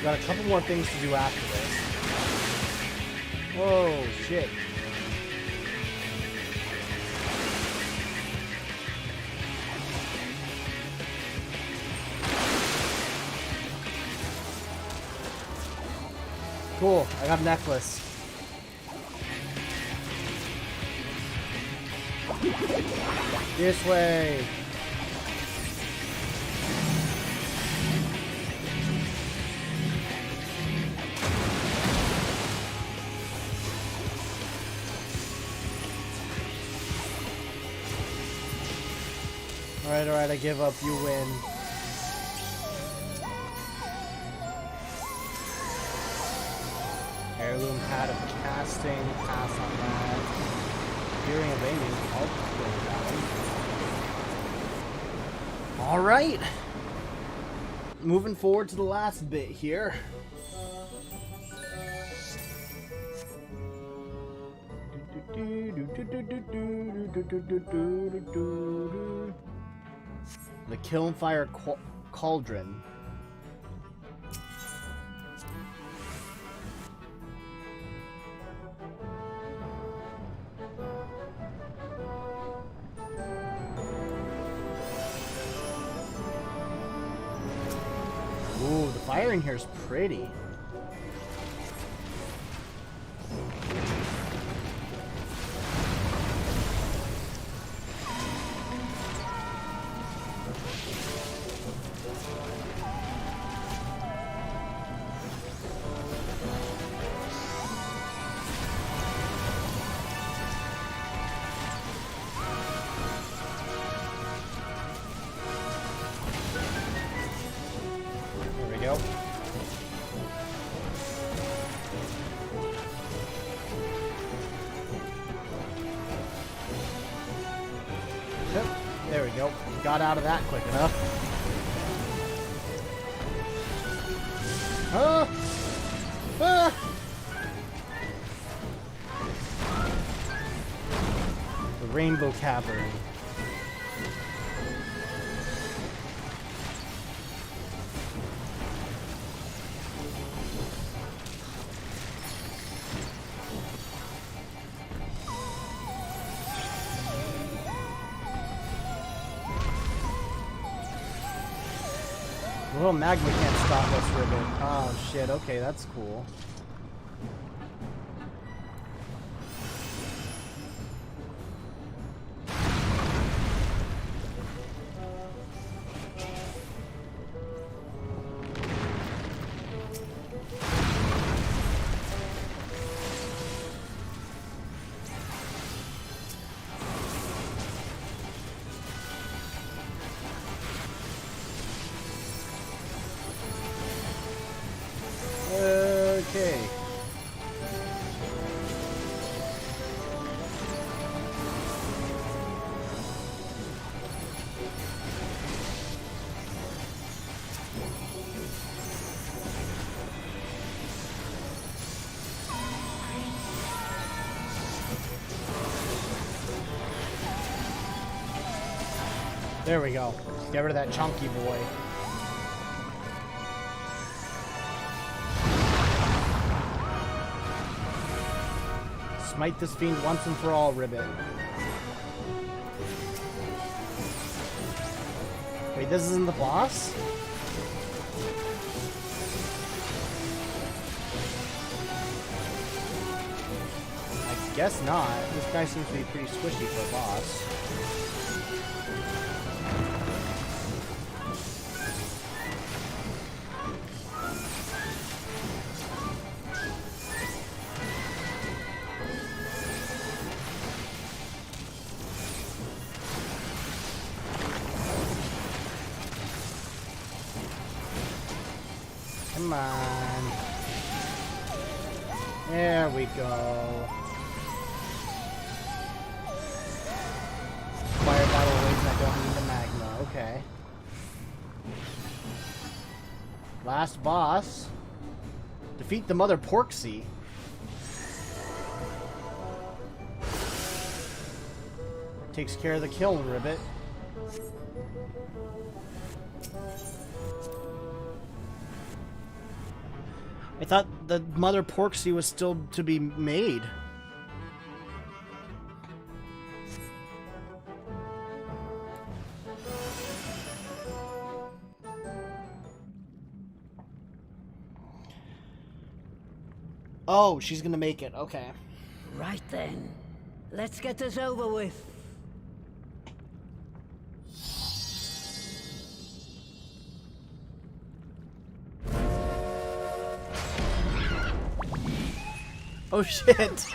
A: Got a couple more things to do after this. Whoa, shit. Cool, I got a necklace. This way. Alright, I give up, you win. Heirloom pad of casting, pass on that. Fearing of aiming, I'll go with that one. Alright! Moving forward to the last bit here. The Kilnfire Cauldron. fire in here is pretty. Go. Yep, there we go. Got out of that quick enough. Ah! Ah! The Rainbow Cavern. The little magma can't stop us, Ribbon. Oh shit, okay, that's cool. Okay. There we go. Get rid of that chunky boy. Smite this fiend once and for all, Ribbit. Wait, this isn't the boss? I guess not. This guy seems to be pretty squishy for a boss. Come on. There we go. Fire battle waves that don't need the magma. Okay. Last boss. Defeat the Mother Porksy. Takes care of the kiln, Ribbit. I thought the Mother Porksy was still to be made. Oh, she's gonna make it. Okay.
P: Right then. Let's get this over with.
A: Oh shit!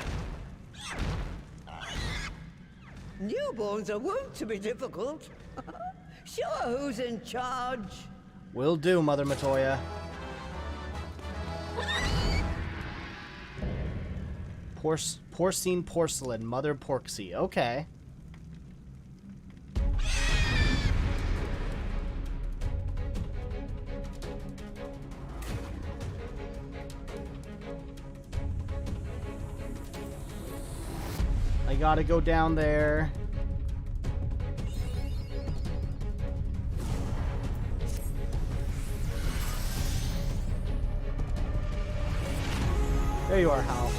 P: Newborns are wont to be difficult. Sure, who's in charge?
A: Will do, Mother Matoya. Porcine porcelain, Mother Porksy. Okay. I gotta go down there. There you are, Hal.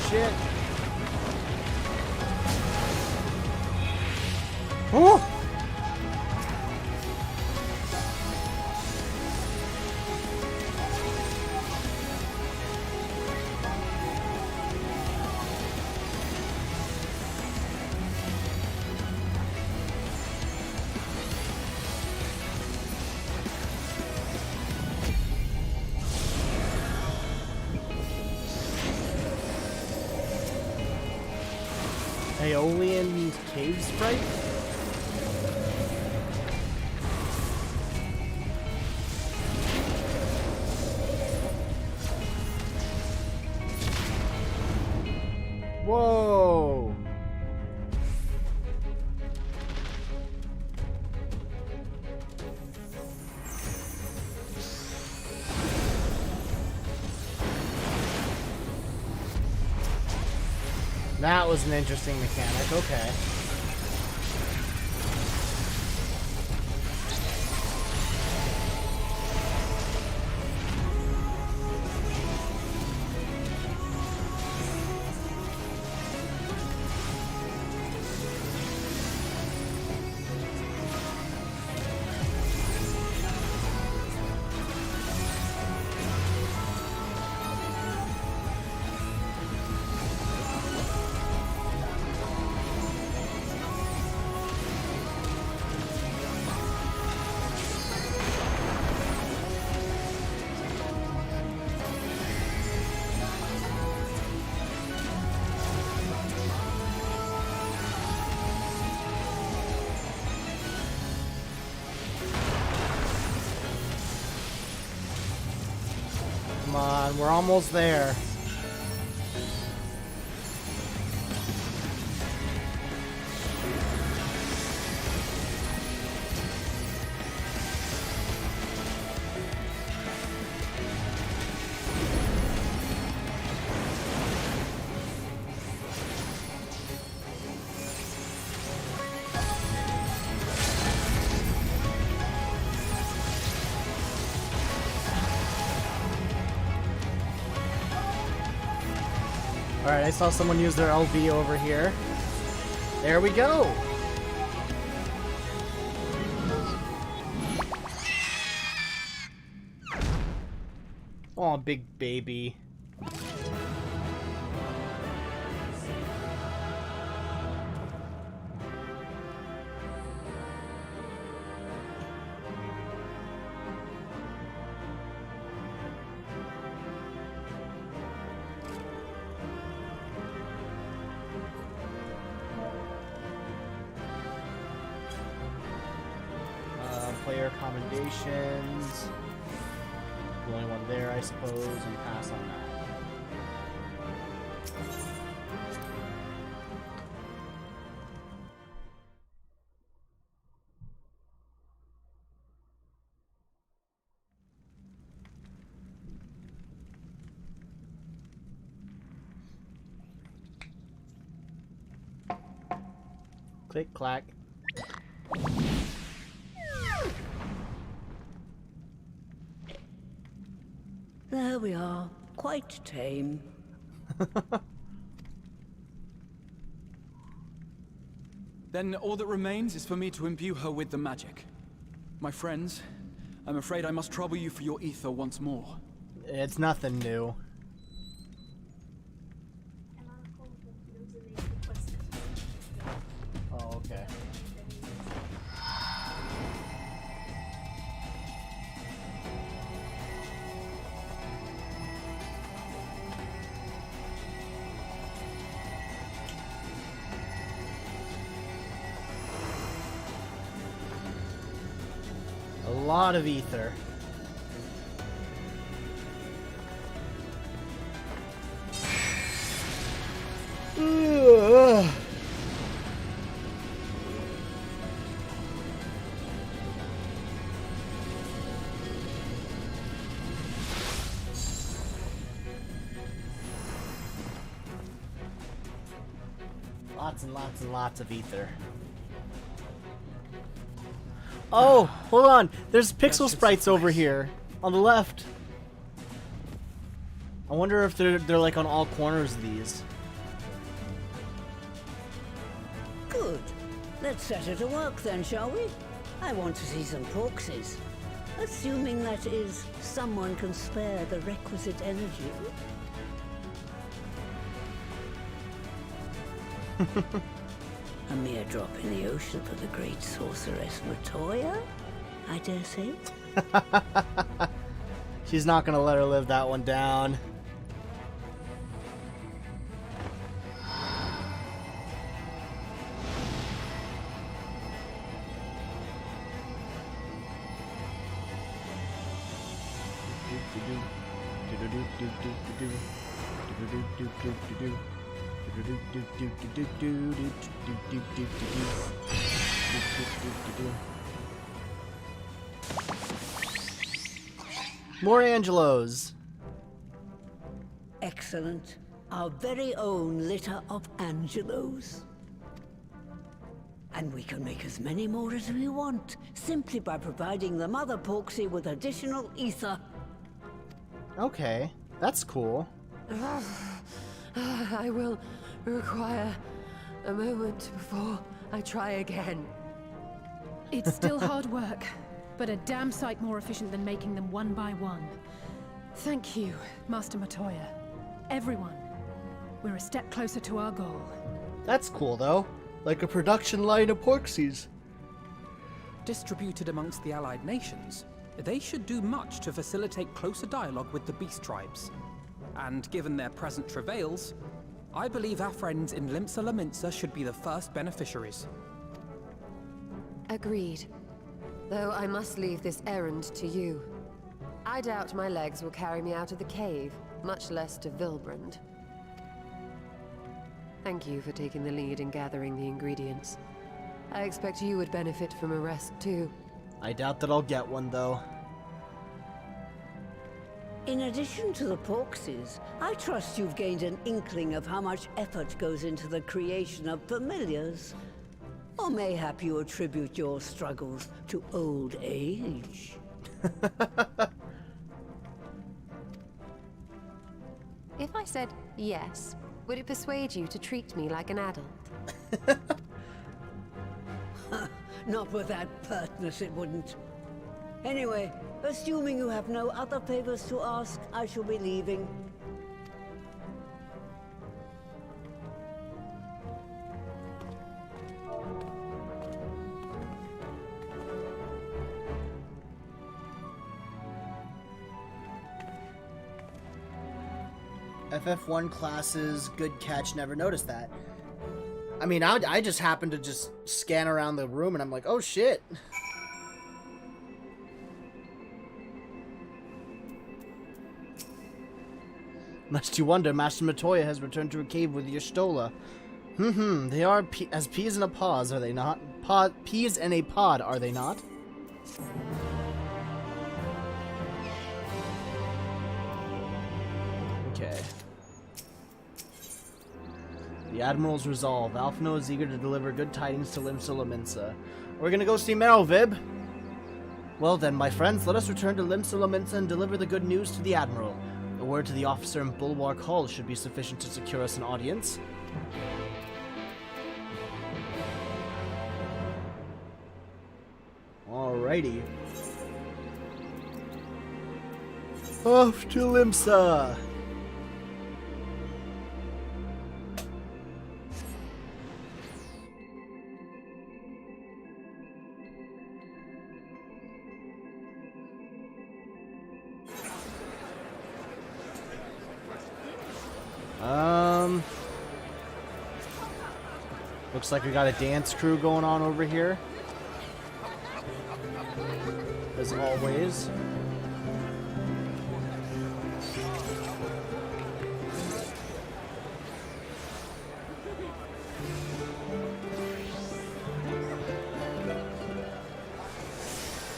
A: Shit. Oh! Aeolian cave sprite? Whoa! That was an interesting mechanic, okay. Come on, we're almost there. Alright, I saw someone use their LV over here. There we go! Aw, big baby. Player commendations. The only one there, I suppose, and pass on that. Click, clack.
P: There we are. Quite tame.
H: Then all that remains is for me to imbue her with the magic. My friends, I'm afraid I must trouble you for your ether once more.
A: It's nothing new. Oh, okay. A lot of ether. Ugh. Lots and lots and lots of ether. Oh, hold on. There's pixel sprites over here on the left. I wonder if they're like on all corners of these.
P: Good. Let's set her to work then, shall we? I want to see some porksies. Assuming that is, someone can spare the requisite energy. A mere drop in the ocean for the great sorceress Matoya, I dare say.
A: She's not gonna let her live that one down. More Angelos.
P: Excellent. Our very own litter of Angelos. And we can make as many more as we want, simply by providing the mother Porksy with additional ether.
A: Okay, that's cool.
J: I will require a moment before I try again.
F: It's still hard work, but a damn sight more efficient than making them one by one. Thank you, Master Matoya. Everyone. We're a step closer to our goal.
A: That's cool, though. Like a production line of Porksies.
C: Distributed amongst the allied nations, they should do much to facilitate closer dialogue with the beast tribes. And given their present travails, I believe our friends in Limsa Laminsa should be the first beneficiaries.
J: Agreed. Though I must leave this errand to you. I doubt my legs will carry me out of the cave, much less to Vilbrand. Thank you for taking the lead in gathering the ingredients. I expect you would benefit from a rest too.
A: I doubt that I'll get one, though.
P: In addition to the Porksies, I trust you've gained an inkling of how much effort goes into the creation of familiars. Or mayhap you attribute your struggles to old age.
J: If I said yes, would it persuade you to treat me like an adult?
P: Not with that pertness, it wouldn't. Anyway, assuming you have no other favors to ask, I shall be leaving.
A: FF1 classes, good catch, never noticed that. I mean, I just happened to just scan around the room and I'm like, oh shit. Much to wonder, Master Matoya has returned to a cave with Y'shtola. They are as peas in a pod, are they not? Peas in a pod, are they not? Okay. The Admiral's resolve. Alphino is eager to deliver good tidings to Limsa Laminsa. We're gonna go see Merovib. Well then, my friends, let us return to Limsa Laminsa and deliver the good news to the Admiral. A word to the officer in Bulwark Hall should be sufficient to secure us an audience. Alrighty. Off to Limsa! Looks like we got a dance crew going on over here. As always.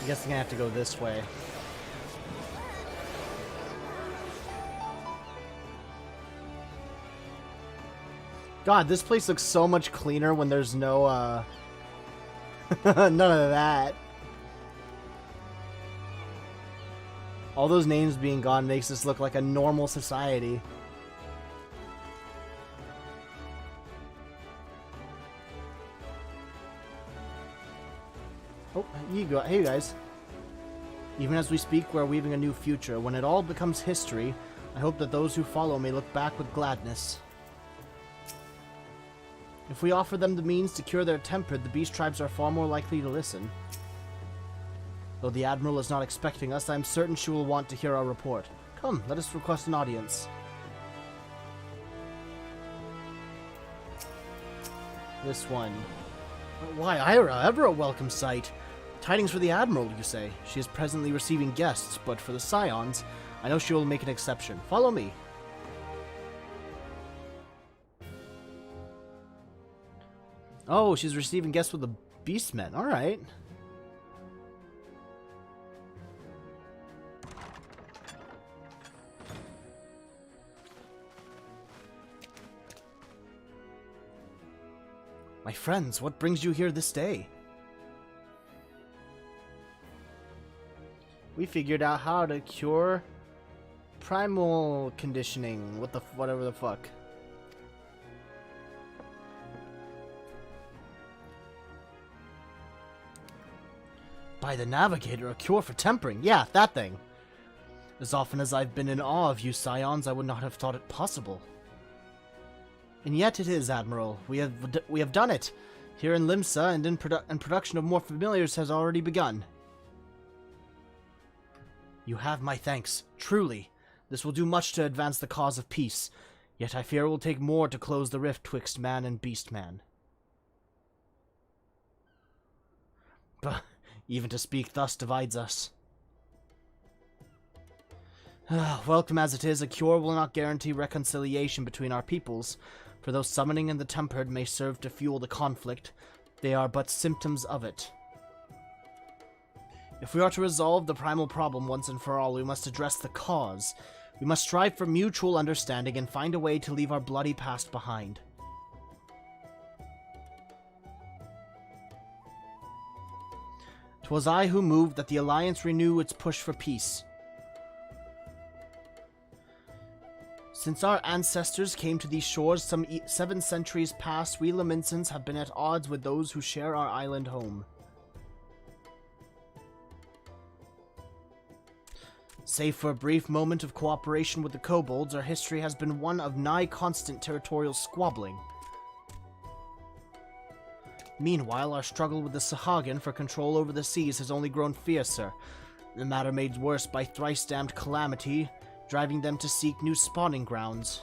A: I guess I'm gonna have to go this way. God, this place looks so much cleaner when there's no, none of that. All those names being gone makes this look like a normal society. Oh, hey you guys. Even as we speak, we're weaving a new future. When it all becomes history, I hope that those who follow may look back with gladness. If we offer them the means to cure their temper, the beast tribes are far more likely to listen. Though the Admiral is not expecting us, I am certain she will want to hear our report. Come, let us request an audience. This one. Why, Ira, ever a welcome sight. Tidings for the Admiral, you say? She is presently receiving guests, but for the Scions, I know she will make an exception. Follow me. Oh, she's receiving guests with the Beastmen. Alright. My friends, what brings you here this day? We figured out how to cure primal conditioning. Whatever the fuck. By the Navigator, a cure for tempering. Yeah, that thing. As often as I've been in awe of you Scions, I would not have thought it possible. And yet it is, Admiral. We have done it. Here in Limsa, and production of more familiars has already begun. You have my thanks. Truly. This will do much to advance the cause of peace. Yet I fear it will take more to close the rift twixt man and beastman. But even to speak thus divides us. Welcome as it is, a cure will not guarantee reconciliation between our peoples. For though summoning and the tempered may serve to fuel the conflict, they are but symptoms of it. If we are to resolve the primal problem once and for all, we must address the cause. We must strive for mutual understanding and find a way to leave our bloody past behind. 'Twas I who moved that the Alliance renew its push for peace. Since our ancestors came to these shores some 7 centuries past, we Laminsans have been at odds with those who share our island home. Save for a brief moment of cooperation with the kobolds, our history has been one of nigh constant territorial squabbling. Meanwhile, our struggle with the Sahagin for control over the seas has only grown fiercer, the matter made worse by thrice-damned calamity, driving them to seek new spawning grounds.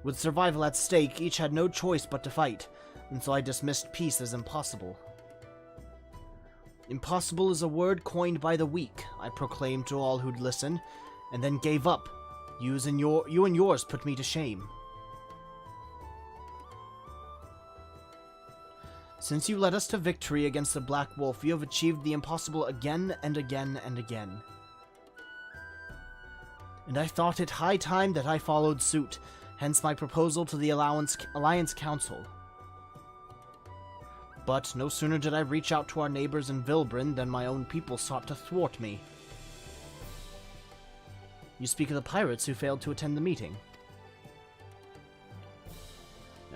A: With survival at stake, each had no choice but to fight, and so I dismissed peace as impossible. Impossible is a word coined by the weak, I proclaimed to all who'd listen, and then gave up. You and yours put me to shame. Since you led us to victory against the Black Wolf, you have achieved the impossible again and again and again. And I thought it high time that I followed suit, hence my proposal to the Alliance Council. But no sooner did I reach out to our neighbors in Vilbrin than my own people sought to thwart me. You speak of the pirates who failed to attend the meeting.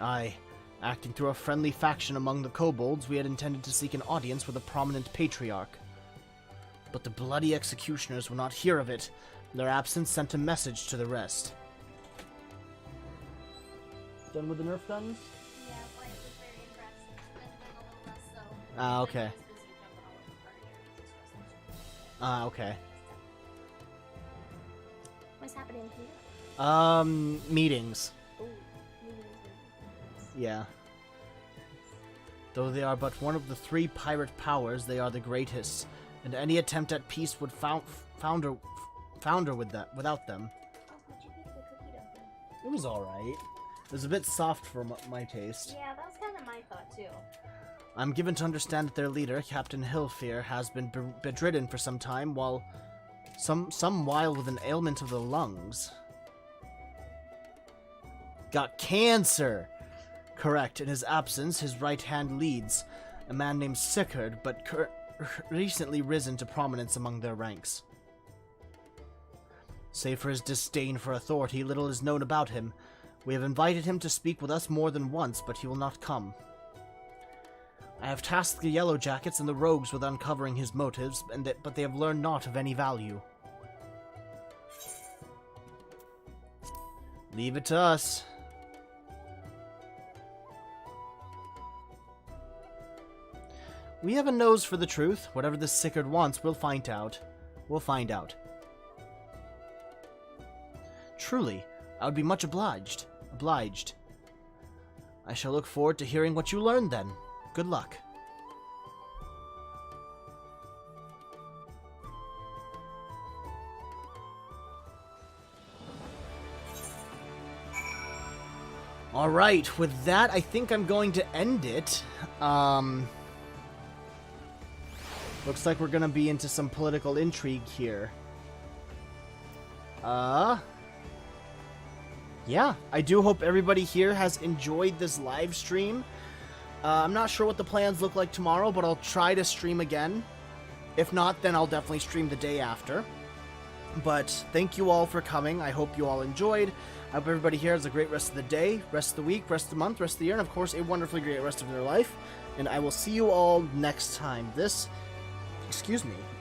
A: Aye. Acting through a friendly faction among the kobolds, we had intended to seek an audience with a prominent patriarch. But the bloody executioners would not hear of it. Their absence sent a message to the rest. Done with the Nerf guns?
B: Yeah, Bryce was very impressed. Spending a little less, so...
A: Ah, okay.
B: I was busy jumping all over the party areas.
A: Okay.
B: What's happening here?
A: Meetings.
B: Ooh, meetings.
A: Yeah. Though they are but one of the 3 pirate powers, they are the greatest, and any attempt at peace would founder without them.
B: Oh, how'd you make the cookie dumpling?
A: It was alright. It was a bit soft for my taste.
B: Yeah, that was kind of my thought, too.
A: I'm given to understand that their leader, Captain Hilfear, has been bedridden for some time, while with an ailment of the lungs. got cancer! Correct. In his absence, his right hand leads. A man named Sickard, but recently risen to prominence among their ranks. Save for his disdain for authority, little is known about him. We have invited him to speak with us more than once, but he will not come. I have tasked the Yellow Jackets and the Rogues with uncovering his motives, but they have learned naught of any value. Leave it to us. We have a nose for the truth. Whatever this Sickard wants, we'll find out. We'll find out. Truly, I would be much obliged. I shall look forward to hearing what you learn then. Good luck. Alright, with that, I think I'm going to end it. Looks like we're gonna be into some political intrigue here. Yeah, I do hope everybody here has enjoyed this live stream. I'm not sure what the plans look like tomorrow, but I'll try to stream again. If not, then I'll definitely stream the day after. But thank you all for coming. I hope you all enjoyed. I hope everybody here has a great rest of the day, rest of the week, rest of the month, rest of the year, and of course a wonderfully great rest of their life. And I will see you all next time. Excuse me,